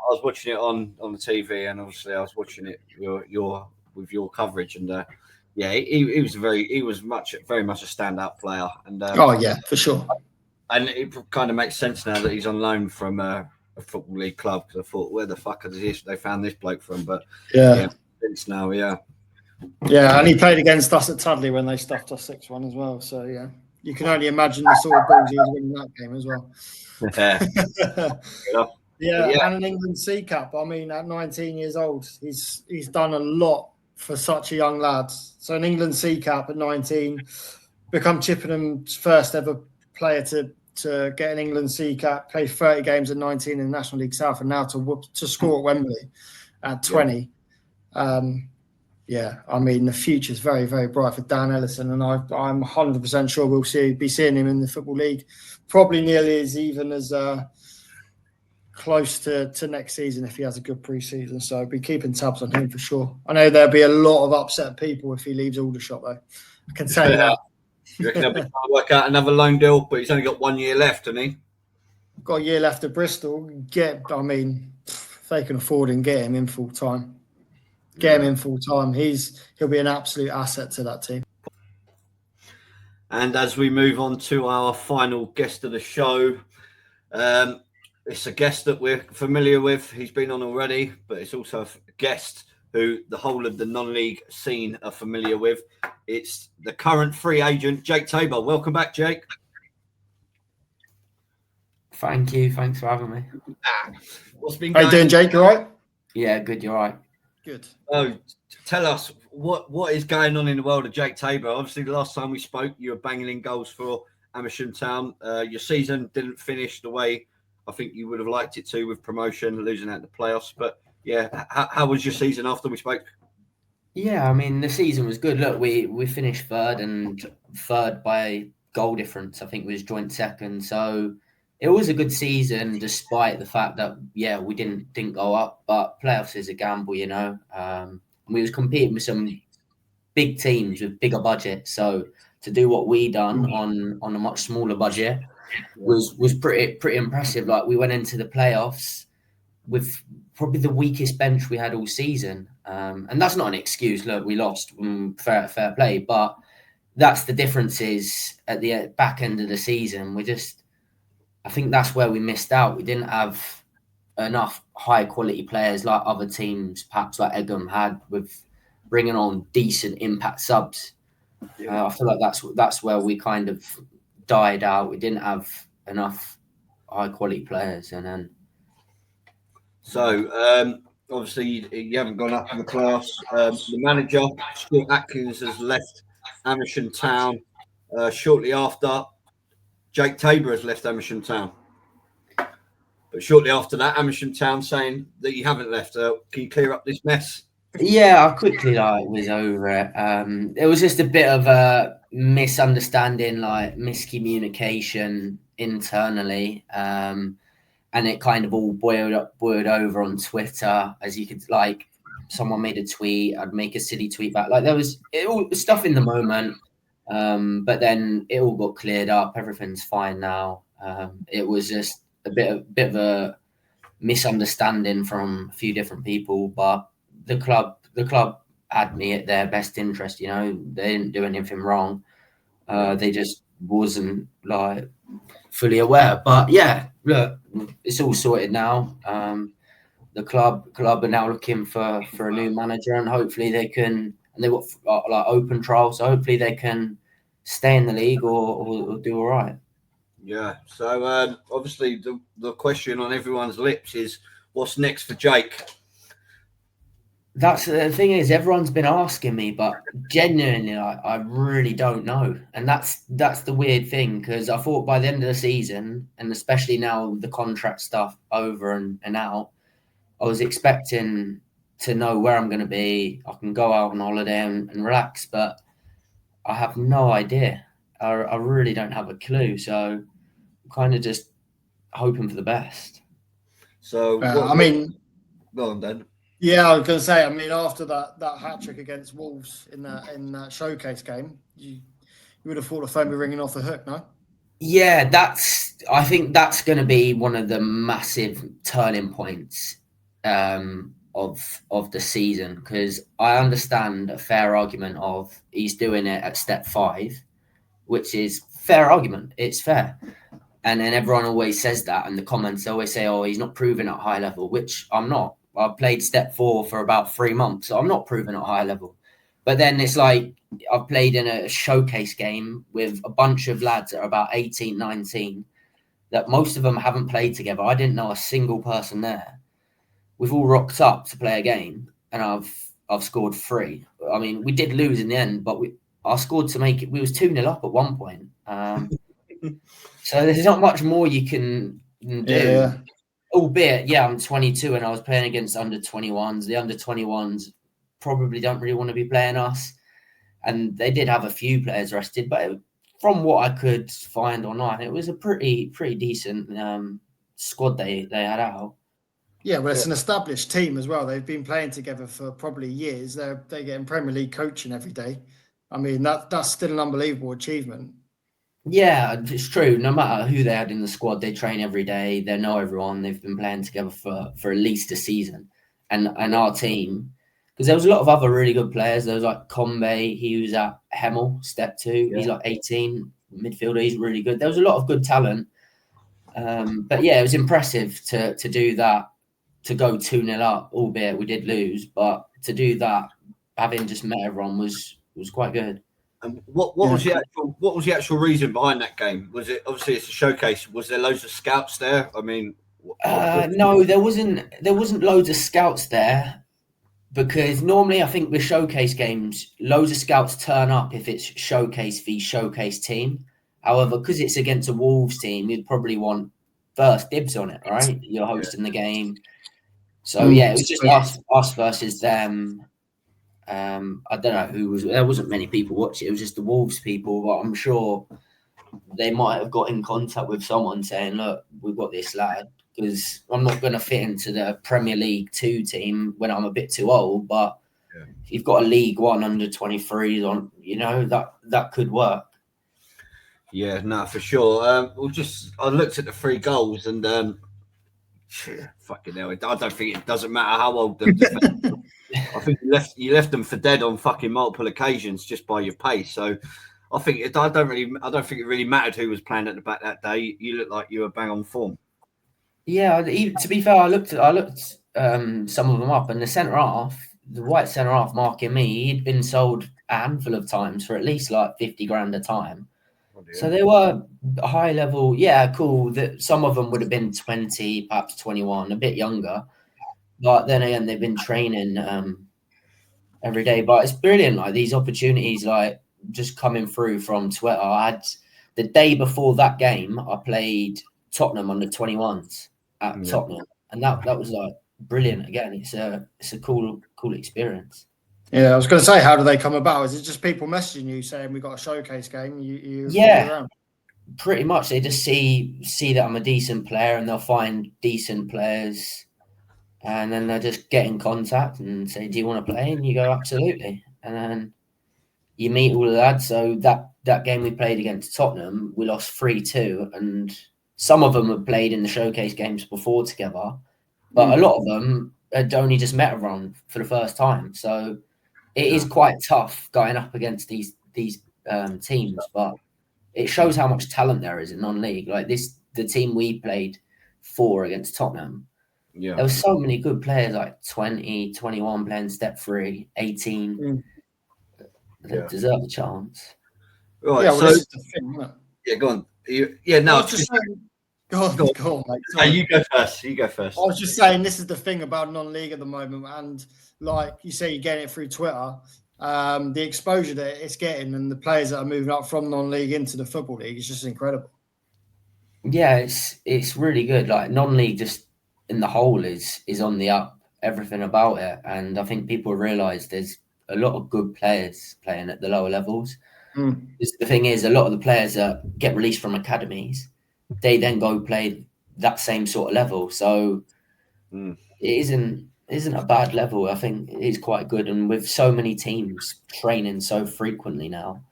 was watching it on the TV, and obviously I was watching it with your coverage, and yeah, he was very much a standout player, and Oh yeah, for sure. And it kind of makes sense now that he's on loan from a football league club, because I thought, where the fuck is they found this bloke from? But yeah, since now, yeah, and he played against us at Tudley when they stuffed us 6-1 as well. So yeah, you can only imagine the sort of balls he was winning that game as well. Yeah, and an England C cap. I mean, at 19 years old, he's done a lot for such a young lad. So an England C cap at 19, become Chippenham's first ever player to get an England C cap, play 30 games at 19 in the National League South, and now to score at Wembley at 20. Yeah, I mean, the future's very, very bright for Dan Ellison, and I'm 100% sure we'll be seeing him in the Football League, probably nearly as even as close to next season if he has a good pre-season. So be keeping tabs on him for sure. I know there'll be a lot of upset people if he leaves Aldershot, though. I can tell you that. You reckon they'll be trying to work out another loan deal, but he's only got 1 year left, hasn't he? Got a year left at Bristol. If they can afford him, get him in full time. Get him in full time. He'll be an absolute asset to that team. And as we move on to our final guest of the show, it's a guest that we're familiar with. He's been on already, but it's also a guest who the whole of the non-league scene are familiar with. It's the current free agent, Jake Tabor. Welcome back, Jake. Thank you. Thanks for having me. What's been going on? How you doing, Jake? You all right? Yeah, good. You're right. Good. Oh, tell us what is going on in the world of Jake Tabor. Obviously, the last time we spoke, you were banging in goals for Amersham Town. Your season didn't finish the way I think you would have liked it to, with promotion, losing out the playoffs. But yeah, how was your season after we spoke? Yeah, I mean, the season was good. Look, we finished third, and third by goal difference, I think, was joint second. So it was a good season, despite the fact that, yeah, we didn't go up. But playoffs is a gamble, you know. We was competing with some big teams with bigger budgets. So to do what we done on a much smaller budget was pretty impressive. Like, we went into the playoffs with probably the weakest bench we had all season. And that's not an excuse. Look, we lost, fair play. But that's the difference is at the back end of the season, I think that's where we missed out. We didn't have enough high quality players like other teams, perhaps like Egham had, with bringing on decent impact subs. I feel like that's where we kind of died out. We didn't have enough high quality players, and then. So obviously you haven't gone up in the class. The manager, Stuart Atkins, has left Amersham Town shortly after. Jake Tabor has left Amersham Town. But shortly after that, Amersham Town saying that you haven't left. Can you clear up this mess? Yeah, I quickly was over it. It was just a bit of a misunderstanding, like miscommunication internally. And it kind of all boiled over on Twitter, as you could, like, someone made a tweet, I'd make a silly tweet back. Like, there was stuff in the moment, but then it all got cleared up. Everything's fine now. It was just a bit of a misunderstanding from a few different people, but the club had me at their best interest. You know, they didn't do anything wrong. They just wasn't like fully aware. But yeah, look, it's all sorted now. The club are now looking for a new manager, and hopefully they can. And they've got like open trials, so hopefully they can stay in the league or do all right. Yeah. So obviously the question on everyone's lips is, what's next for Jake? That's the thing is, everyone's been asking me, but genuinely, I really don't know. And that's the weird thing, because I thought by the end of the season, and especially now the contract stuff over and out, I was expecting to know where I'm going to be. I can go out on holiday and relax, but I have no idea. I really don't have a clue. So I'm kind of just hoping for the best. So, go on then. Yeah, I was going to say, I mean, after that hat trick against Wolves in that showcase game, you You would have thought the phone be ringing off the hook, no? Yeah, I think that's going to be one of the massive turning points of the season, because I understand a fair argument of he's doing it at step 5, which is fair argument. It's fair. And then everyone always says that, and the comments always say, oh, he's not proving at high level, which I'm not. I've played step 4 for about 3 months, so I'm not proving at high level. But then it's like I've played in a showcase game with a bunch of lads that are about 18, 19, that most of them haven't played together. I didn't know a single person there. We've all rocked up to play a game, and I've scored 3. I mean, we did lose in the end, but I scored to make it. We was 2-0 up at one point. So there's not much more you can do. Yeah. Albeit, yeah, I'm 22 and I was playing against under 21s. The under 21s probably don't really want to be playing us. And they did have a few players rested, but from what I could find online, it was a pretty decent squad they had out. Yeah, well, it's an established team as well. They've been playing together for probably years. They're getting Premier League coaching every day. I mean, that's still an unbelievable achievement. Yeah, it's true. No matter who they had in the squad, they train every day. They know everyone. They've been playing together for at least a season. And our team, because there was a lot of other really good players. There was like Combe, he was at Hemel, step 2. Yeah. He's like 18, midfielder. He's really good. There was a lot of good talent. But yeah, it was impressive to do that, to go 2-0 up, albeit we did lose. But to do that, having just met everyone was quite good. And what was the actual reason behind that game? Was it, obviously it's a showcase, was there loads of scouts there? I mean, no, there wasn't loads of scouts there, because normally I think with showcase games, loads of scouts turn up if it's showcase v showcase team. However, because it's against a Wolves team, you'd probably want first dibs on it, right? You're hosting the game. So yeah, it was just us versus them. I don't know who was. There wasn't many people watching. It was just the Wolves people, but I'm sure they might have got in contact with someone saying, "Look, we've got this lad." Because I'm not going to fit into the Premier League 2 team when I'm a bit too old. But if you've got a League 1 under 23s on, you know, that could work. Yeah, no, for sure. I looked at the 3 goals and fucking hell, I don't think it doesn't matter how old the defender. I think you left them for dead on fucking multiple occasions just by your pace. So I think I don't think it really mattered who was playing at the back that day. You looked like you were bang on form. Yeah, to be fair, I looked some of them up, and the centre half, the white centre half marking me, he'd been sold a handful of times for at least like 50 grand a time. Oh, so they were high level. Yeah, cool. That some of them would have been 20, perhaps 21, a bit younger. But then again, they've been training every day. But it's brilliant, like these opportunities, like just coming through from Twitter. I had the day before that game, I played Tottenham under 21s at Tottenham, and that was like brilliant. Again, it's a cool experience. Yeah, I was going to say, how do they come about? Is it just people messaging you saying we got a showcase game? You yeah, pretty much. They just see that I'm a decent player, and they'll find decent players. And then they'll just get in contact and say, do you want to play? And you go, absolutely. And then you meet all the lads. So that game we played against Tottenham, we lost 3-2. And some of them had played in the showcase games before together. But a lot of them had only just met everyone for the first time. So it is quite tough going up against these teams. But it shows how much talent there is in non-league. Like the team we played for against Tottenham, there were so many good players, like 20, 21 playing step 3, 18 that deserve a chance. Right, yeah, well, this is the thing, isn't it? Yeah, go on. No, I was just saying, go on, mate. No, you go first. I was just saying, this is the thing about non-league at the moment, and like you say, you're getting it through Twitter. The exposure that it's getting, and the players that are moving up from non-league into the football league is just incredible. Yeah, it's really good. Like non-league, just in the whole is on the up. Everything about it, and I think people realise there's a lot of good players playing at the lower levels. The thing is, a lot of the players that get released from academies, they then go play that same sort of level. So it isn't a bad level. I think it is quite good, and with so many teams training so frequently now,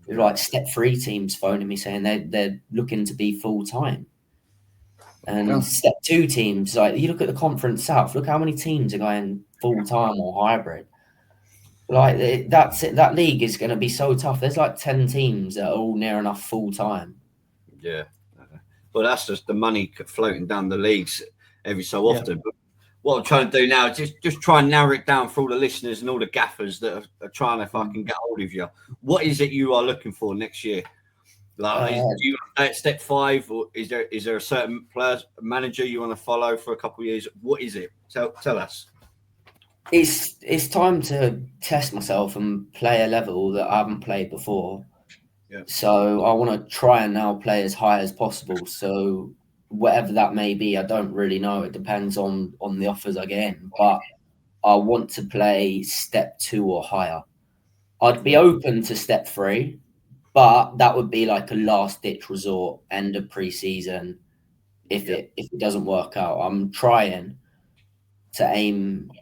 like step 3 teams phoning me saying they're looking to be full time. And Yeah. step 2 teams, like you look at the Conference South, look how many teams are going full time or hybrid. Like that's it. That league is going to be so tough. There's like 10 teams that are all near enough full time. Yeah. Well, that's just the money floating down the leagues every so often. But what I'm trying to do now is just try and narrow it down for all the listeners and all the gaffers that are trying to fucking get hold of you. What is it you are looking for next year? Like, do you at step 5, or is there a certain player manager you want to follow for a couple of years? What is it? Tell us. It's time to test myself and play a level that I haven't played before. Yeah. So I want to try and now play as high as possible. So whatever that may be, I don't really know. It depends on the offers I get in. But I want to play step 2 or higher. I'd be open to step 3, but that would be like a last ditch resort, end of pre-season. If it doesn't work out, I'm trying to aim,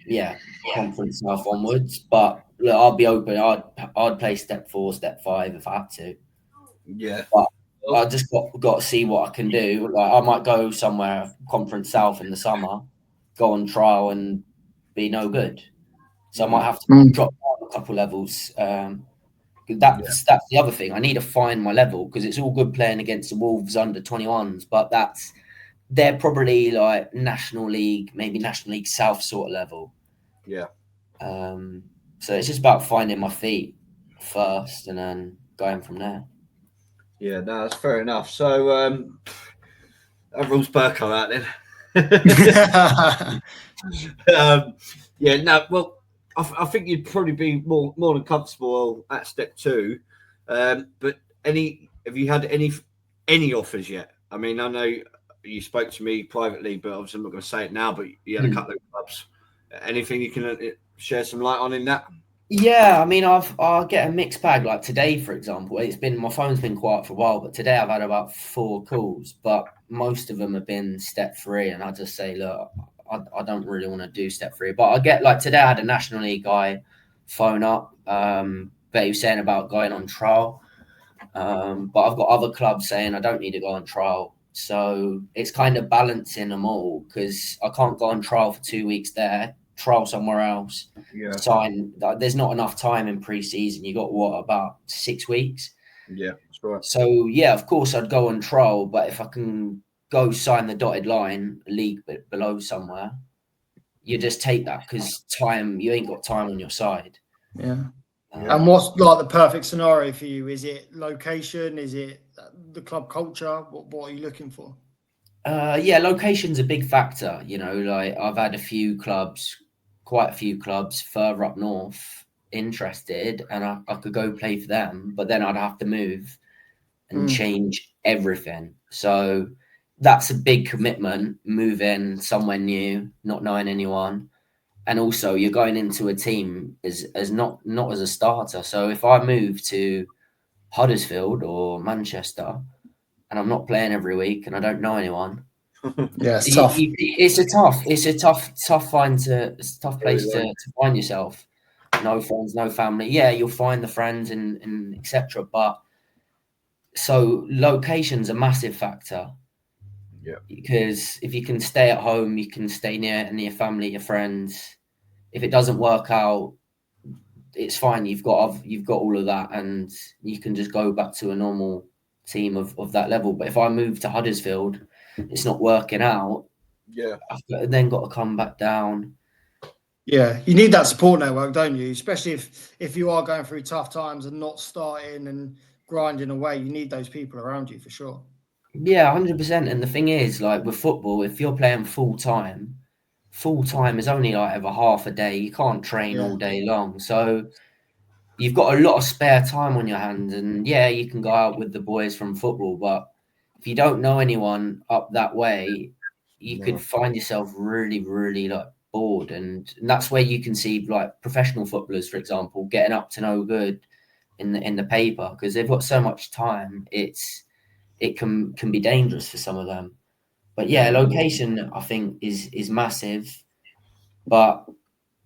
Conference South onwards. But look, I'll be open. I'd play step 4, step 5 if I had to. Yeah. But I just got to see what I can do. Like I might go somewhere Conference South in the summer, go on trial and be no good. So I might have to drop down a couple levels. That's the other thing. I need to find my level, because it's all good playing against the Wolves under 21s, but they're probably like National League, maybe National League South sort of level. Yeah. So it's just about finding my feet first and then going from there. Yeah, no, that's fair enough. So that rules Burko out then. Well, I think you'd probably be more than comfortable at step 2. But have you had any offers yet? I mean, I know you spoke to me privately, but obviously I'm not going to say it now, but you had a couple of clubs. Anything you can share some light on in that? Yeah, I mean, I get a mixed bag. Like today, for example, my phone's been quiet for a while, but today I've had about 4 calls, but most of them have been step 3, and I just say, look, I don't really want to do step 3. But I get, like today I had a National League guy phone up, but he was saying about going on trial. But I've got other clubs saying I don't need to go on trial. So it's kind of balancing them all, because I can't go on trial for 2 weeks there, trial somewhere else, sign. There's not enough time in pre-season. You got about 6 weeks? Yeah, that's right. So yeah, of course I'd go on trial, but if I can go sign the dotted line, a league below somewhere, you just take that, because you ain't got time on your side. Yeah. And what's like the perfect scenario for you? Is it location? Is it the club culture? What are you looking for? Location's a big factor. You know, like I've had quite a few clubs further up north interested, and I could go play for them, but then I'd have to move and change everything. So that's a big commitment, moving somewhere new, not knowing anyone. And also you're going into a team as not as a starter. So if I move to Huddersfield or Manchester and I'm not playing every week and I don't know anyone, it's tough. It's a tough place to find yourself. No friends, no family. Yeah, you'll find the friends and etc. But so location's a massive factor. Yeah. Because if you can stay at home, you can stay near your family, your friends. If it doesn't work out, it's fine. You've got all of that, and you can just go back to a normal team of that level. But if I move to Huddersfield, it's not working out. Yeah. I've then got to come back down. Yeah, you need that support network, don't you? Especially if you are going through tough times and not starting and grinding away, you need those people around you for sure. Yeah, 100%. And the thing is, like with football, if you're playing full time is only like over half a day. You can't train all day long. So you've got a lot of spare time on your hands. And yeah, you can go out with the boys from football, but if you don't know anyone up that way, you could find yourself really, really like bored. And that's where you can see like professional footballers, for example, getting up to no good in the paper, because they've got so much time. It can be dangerous for some of them. But yeah, location I think is massive. But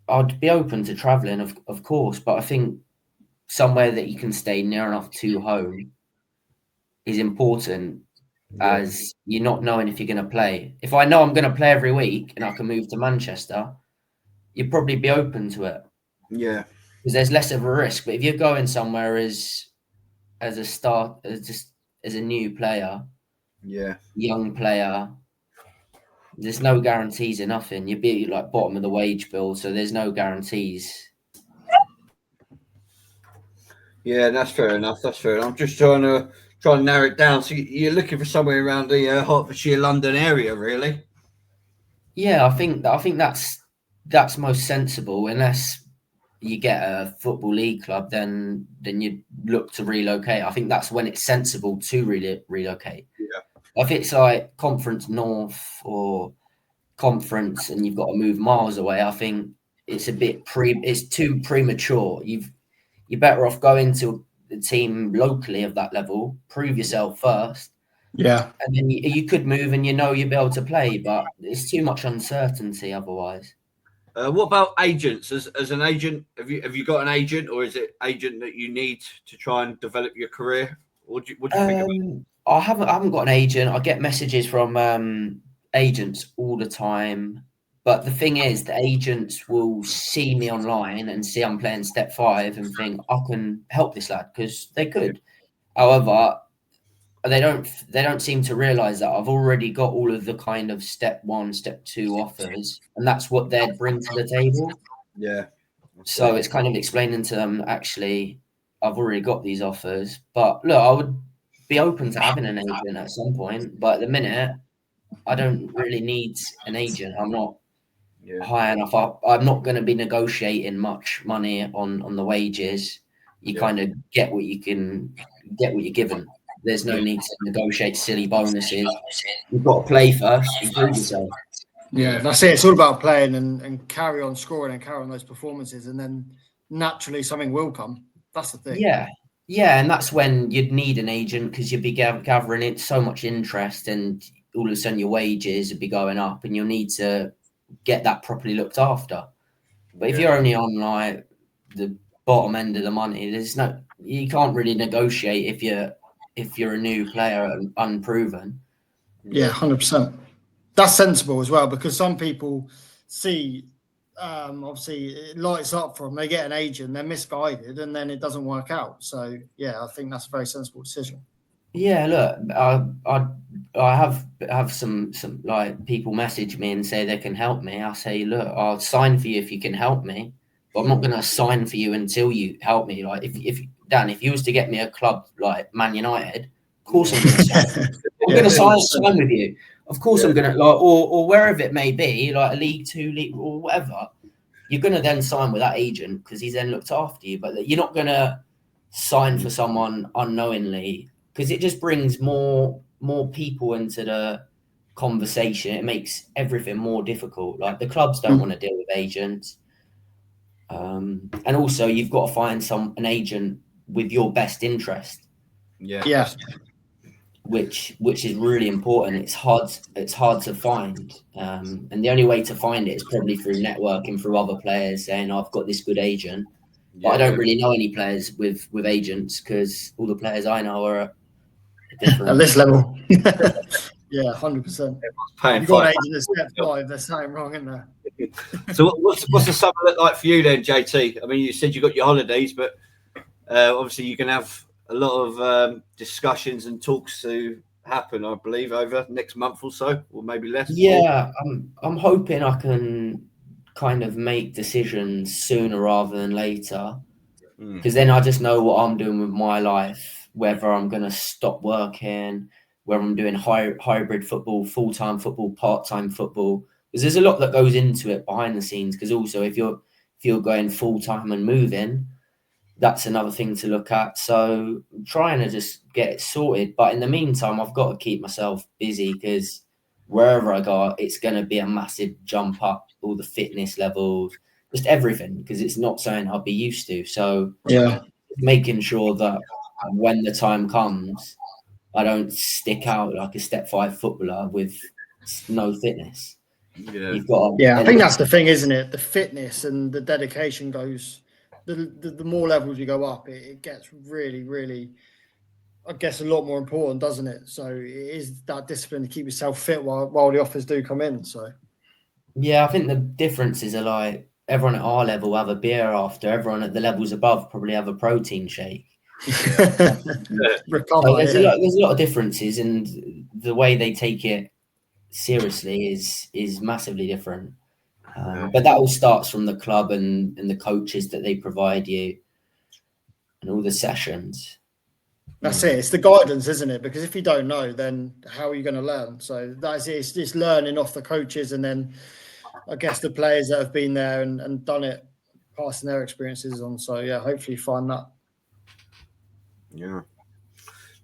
I'd be open to traveling, of course. But I think somewhere that you can stay near enough to home is important, as you're not knowing if you're going to play. If I know I'm going to play every week and I can move to Manchester, you'd probably be open to it. Yeah. Because there's less of a risk. But if you're going somewhere as a new player, young player, there's no guarantees of nothing. You'd be like bottom of the wage bill, so there's no guarantees. Yeah, that's fair enough. I'm just trying to narrow it down. So you're looking for somewhere around the Hertfordshire, London area, really? Yeah, I think that's most sensible. Unless you get a football league club, then you look to relocate. I think that's when it's sensible to relocate. Yeah. If it's like Conference North or Conference and you've got to move miles away, I think it's a bit it's too premature. You're better off going to the team locally of that level, prove yourself first. Yeah. And then you could move and you'll be able to play, but it's too much uncertainty otherwise. What about agents? As an agent, have you got an agent, or is it agent that you need to try and develop your career? What do you think about it? I haven't got an agent. I get messages from agents all the time. But the thing is, the agents will see me online and see I'm playing Step 5 and think I can help this lad, because they could. However, they don't seem to realise that I've already got all of the kind of Step 1, Step 2 offers, and that's what they'd bring to the table. Yeah. So it's kind of explaining to them, actually, I've already got these offers. But look, I would be open to having an agent at some point. But at the minute, I don't really need an agent. I'm not high enough up. I'm not going to be negotiating much money on the wages. You kind of get what you can get, what you're given. There's no need to negotiate silly bonuses. You've got to play first and prove yourself. Yeah, that's it. It's all about playing and carry on scoring and carry on those performances, and then naturally something will come. That's the thing. Yeah, and that's when you'd need an agent, because you'd be gathering it so much interest, and all of a sudden your wages would be going up, and you'll need to get that properly looked after. But if you're only on like the bottom end of the money, you can't really negotiate if you're a new player and unproven. Yeah, 100%. That's sensible as well, because some people see, obviously it lights up for them. They get an agent, they're misguided, and then it doesn't work out. So yeah, I think that's a very sensible decision. Yeah, look, I have some like people message me and say they can help me. I say, look, I'll sign for you if you can help me, but I'm not going to sign for you until you help me. Like if Dan, if you was to get me a club like Man United, of course I'm going to sign. I'm going to sign with you. Of course I'm going to, like, or wherever it may be, like a League 2 league or whatever. You're going to then sign with that agent because he's then looked after you. But you're not going to sign for someone unknowingly, because it just brings more people into the conversation. It makes everything more difficult. Like the clubs don't want to deal with agents, and also you've got to find an agent with your best interest. Yeah. Which is really important. It's hard to find, and the only way to find it is probably through networking, through other players saying, I've got this good agent. But I don't really know any players with agents, because all the players I know are different. At this level. Yeah, 100%. You've got an agent at Step 5, there's something wrong in there. So what's the summer look like for you then, JT? I mean, you said you got your holidays, but obviously you can have a lot of discussions and talks to happen, I believe, over next month or so, or maybe less. Yeah, I'm hoping I can kind of make decisions sooner rather than later, because then I just know what I'm doing with my life, whether I'm going to stop working, whether I'm doing hybrid football, full-time football, part-time football, because there's a lot that goes into it behind the scenes. Because also if you're going full-time and moving, that's another thing to look at. So I'm trying to just get it sorted. But in the meantime, I've got to keep myself busy, because wherever I go, it's going to be a massive jump up, all the fitness levels, just everything, because it's not something I'll be used to. So making sure that when the time comes, I don't stick out like a Step 5 footballer with no fitness. I think that's the thing, isn't it? The fitness and the dedication goes the more levels you go up, it gets really, really, I guess, a lot more important, doesn't it? So it is that discipline to keep yourself fit while the offers do come in. So Yeah, I think the differences are like everyone at our level have a beer after, everyone at the levels above probably have a protein shake. recover. So there's a lot of differences, and the way they take it seriously is massively different. But that all starts from the club and the coaches that they provide you and all the sessions. That's it. It's the guidance, isn't it? Because if you don't know, then how are you going to learn? So that's it. It's learning off the coaches, and then I guess the players that have been there and done it, passing their experiences on. So yeah, hopefully you find that. Yeah.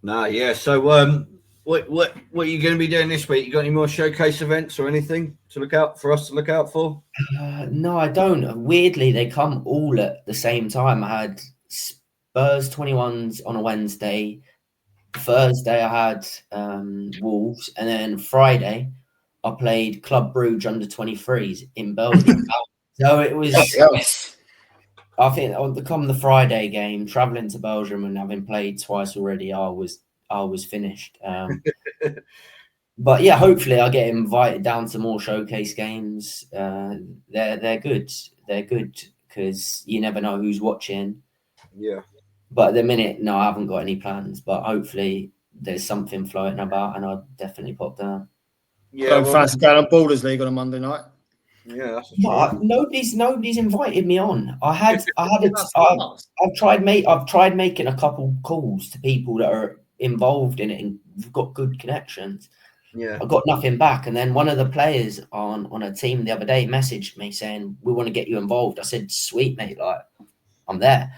No, yeah. So what are you going to be doing this week? You got any more showcase events or anything to look out for us to look out for? No, I don't. Weirdly, they come all at the same time. I had Spurs 21s on a Wednesday. Thursday, I had Wolves. And then Friday, I played Club Brugge under 23s in Belgium. So it was, I think, come the Friday game, traveling to Belgium and having played twice already, I was finished. But yeah, hopefully I get invited down to more showcase games. They're good. They're good because you never know who's watching. Yeah. But at the minute, no, I haven't got any plans. But hopefully there's something floating about, and I'll definitely pop down. Yeah, don't fancy going on Ballers League on a Monday night. Yeah, that's nobody's invited me on. I've tried making a couple calls to people that are involved in it and have got good connections. Yeah, I got nothing back, and then one of the players on a team the other day messaged me saying, "We want to get you involved." I said, "Sweet, mate, like I'm there."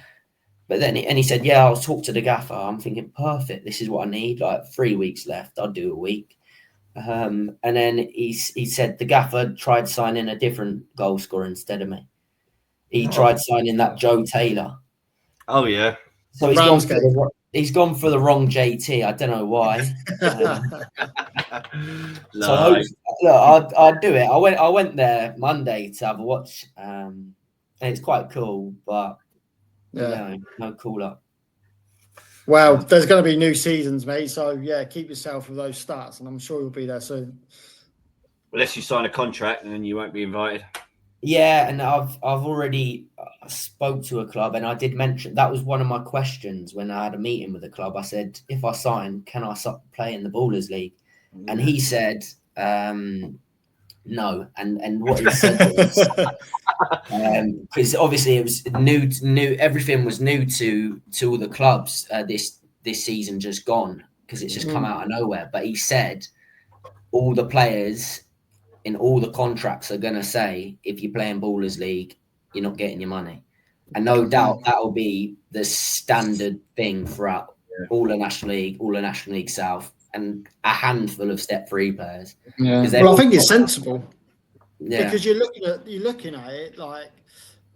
But then he said, "Yeah, I'll talk to the gaffer." I'm thinking, perfect. This is what I need. Like 3 weeks left. I'll do a week. And then he said the gaffer tried signing a different goal scorer instead of me. He tried signing that Joe Taylor. Oh yeah. So he's gone for the wrong JT. I don't know why. So I'd do it. I went there Monday to have a watch. And it's quite cool, but no call up. Well, there's going to be new seasons, mate. So yeah, keep yourself with those stats, and I'm sure you'll be there soon. Unless you sign a contract, and then you won't be invited. Yeah, and I've already spoke to a club, and I did mention that was one of my questions when I had a meeting with the club. I said, if I sign, can I play in the Ballers League? And he said, no. And what he said was, because obviously it was new. Everything was new to all the clubs this season just gone because it's just come out of nowhere. But he said all the players in all the contracts are going to say, if you play in Ballers League, you're not getting your money. And no doubt that will be the standard thing throughout all the National League South and a handful of Step 3 players. Yeah. Well, I think it's sensible. Yeah. Because you're looking at it like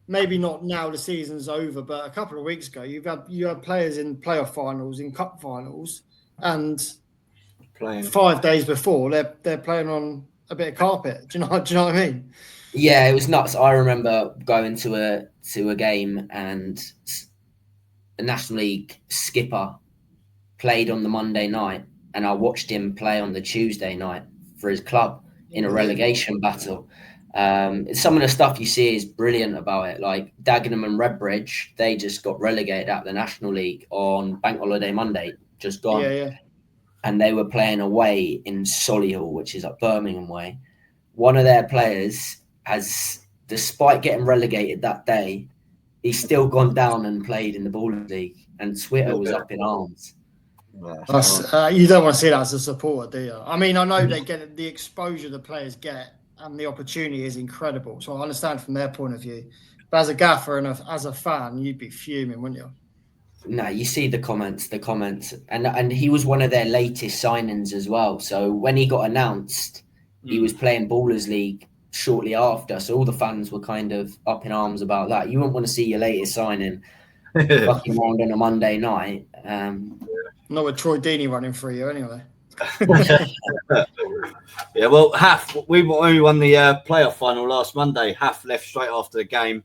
maybe not now the season's over, but a couple of weeks ago you had players in playoff finals, in cup finals, and playing 5 days before they're playing on a bit of carpet. Do you know what I mean? Yeah, it was nuts. I remember going to a game and the National League skipper played on the Monday night, and I watched him play on the Tuesday night for his club in a relegation battle. Some of the stuff you see is brilliant about it. Like Dagenham and Redbridge, they just got relegated out of the National League on Bank Holiday Monday, just gone. Yeah. And they were playing away in Solihull, which is up Birmingham way. One of their players has, despite getting relegated that day, he's still gone down and played in the Ballers League, and Twitter was up in arms. You don't want to see that as a supporter, do you? I mean, I know they get the exposure the players get, and the opportunity is incredible. So I understand from their point of view. But as a gaffer and as a fan, you'd be fuming, wouldn't you? No, you see the comments, and he was one of their latest signings as well. So when he got announced, he was playing Ballers League shortly after. So all the fans were kind of up in arms about that. You wouldn't want to see your latest signing fucking around on a Monday night. Not with Troy Deeney running for you, anyway. Yeah, well, we won the playoff final last Monday. Haf left straight after the game,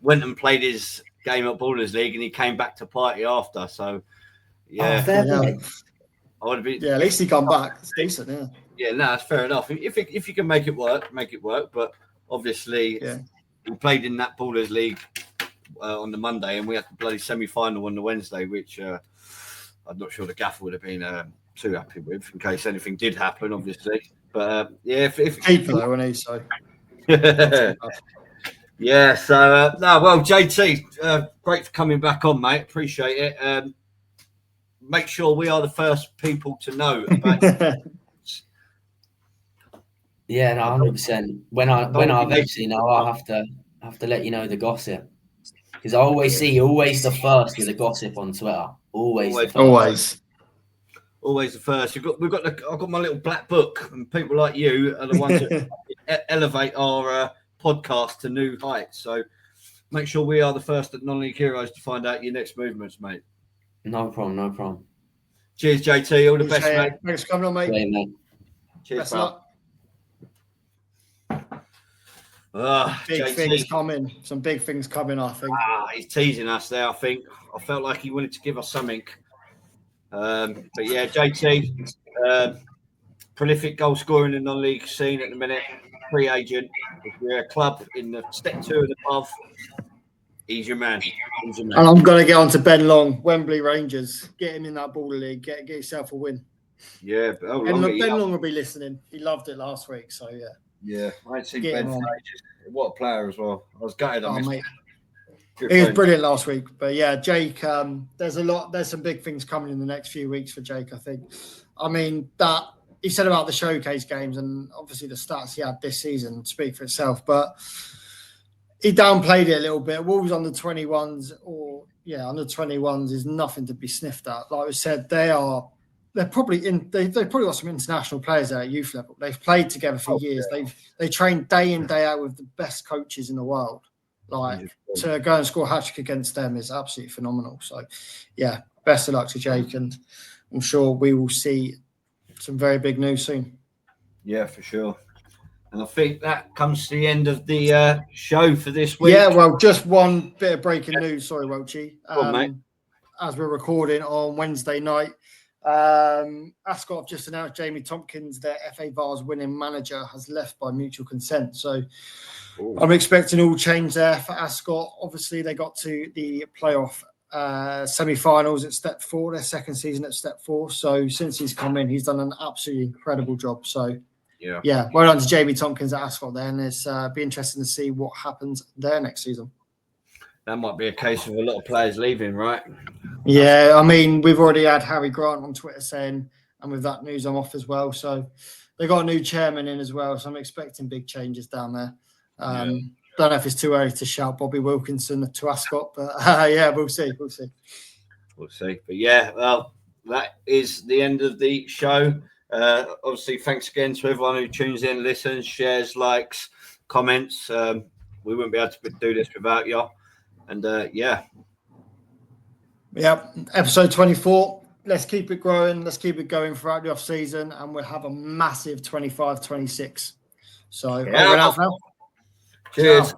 went and played his game at Ballers League, and he came back to party after. So, yeah, Oh, fair Yeah. play. I would be. Yeah, at least he come back. It's decent, yeah. Yeah, no, that's fair enough. If you can make it work, make it work. But obviously, Yeah. we played in that Ballers League on the Monday, and we had the bloody semi-final on the Wednesday, which I'm not sure the gaffer would have been too happy with, in case anything did happen, obviously. But yeah, if Keeper though, isn't he? So yeah. So no, well, JT, great for coming back on, mate. Appreciate it. Make sure we are the first people to know about. Yeah, no, 100%. When I eventually know, I'll have to let you know the gossip, because I always see you're always the first with the gossip on Twitter. Always the first. Always. The first. I've got my little black book, and people like you are the ones that elevate our podcast to new heights. So make sure we are the first at Non-League Heroes to find out your next movements, mate. No problem. Cheers, JT. All the best, mate. Thanks for coming on, mate. Yeah, mate. Cheers, Best pal. luck. Big JT. things coming. Some big things coming, I think. He's teasing us there, I think. I felt like he wanted to give us something. But yeah, JT, prolific goal scorer in the non-league scene at the minute, free agent. If you're a club in the step 2 and above, he's your man. And I'm going to get on to Ben Long, Wembley Rangers. Get him in that Baller League. Get yourself a win. Yeah, but Ben Long will be listening. He loved it last week, so yeah. Yeah, I ain't seen Get Ben him for on. ages. What a player as well. I was gutted. I missed Mate. him. Good He was friend. brilliant last week. But yeah, Jake, there's some big things coming in the next few weeks for Jake, I think. I mean, that he said about the showcase games, and obviously the stats he had this season speak for itself, but he downplayed it a little bit. Wolves under 21s under 21s is nothing to be sniffed at. Like I said, they've probably got some international players there at youth level. They've played together for years. Yeah. They train day in, day out with the best coaches in the world. Like, to go and score a hat-trick against them is absolutely phenomenal. So, yeah, best of luck to Jake, and I'm sure we will see some very big news soon. Yeah, for sure. And I think that comes to the end of the show for this week. Yeah, well, just one bit of breaking news. Sorry, Welchie. Go on, mate. As we're recording on Wednesday night, Ascot have just announced Jamie Tompkins, their FA Vars winning manager, has left by mutual consent. So I'm expecting all change there for Ascot. Obviously, they got to the playoff semi-finals at step 4, their second season at step 4. So since he's come in, he's done an absolutely incredible job. So yeah, well done to Jamie Tompkins at Ascot there, and it's be interesting to see what happens there next season. That might be a case of a lot of players leaving, right? Yeah, I mean, we've already had Harry Grant on Twitter saying, and with that news, I'm off as well. So they got a new chairman in as well. So I'm expecting big changes down there. Don't know if it's too early to shout Bobby Wilkinson to Ascot, but yeah, we'll see. We'll see. But yeah, well, that is the end of the show. Obviously, thanks again to everyone who tunes in, listens, shares, likes, comments. We wouldn't be able to do this without you. And yeah. Yep, episode 24. Let's keep it growing. Let's keep it going throughout the off season, and we'll have a massive 25-26. So over and out now. Cheers.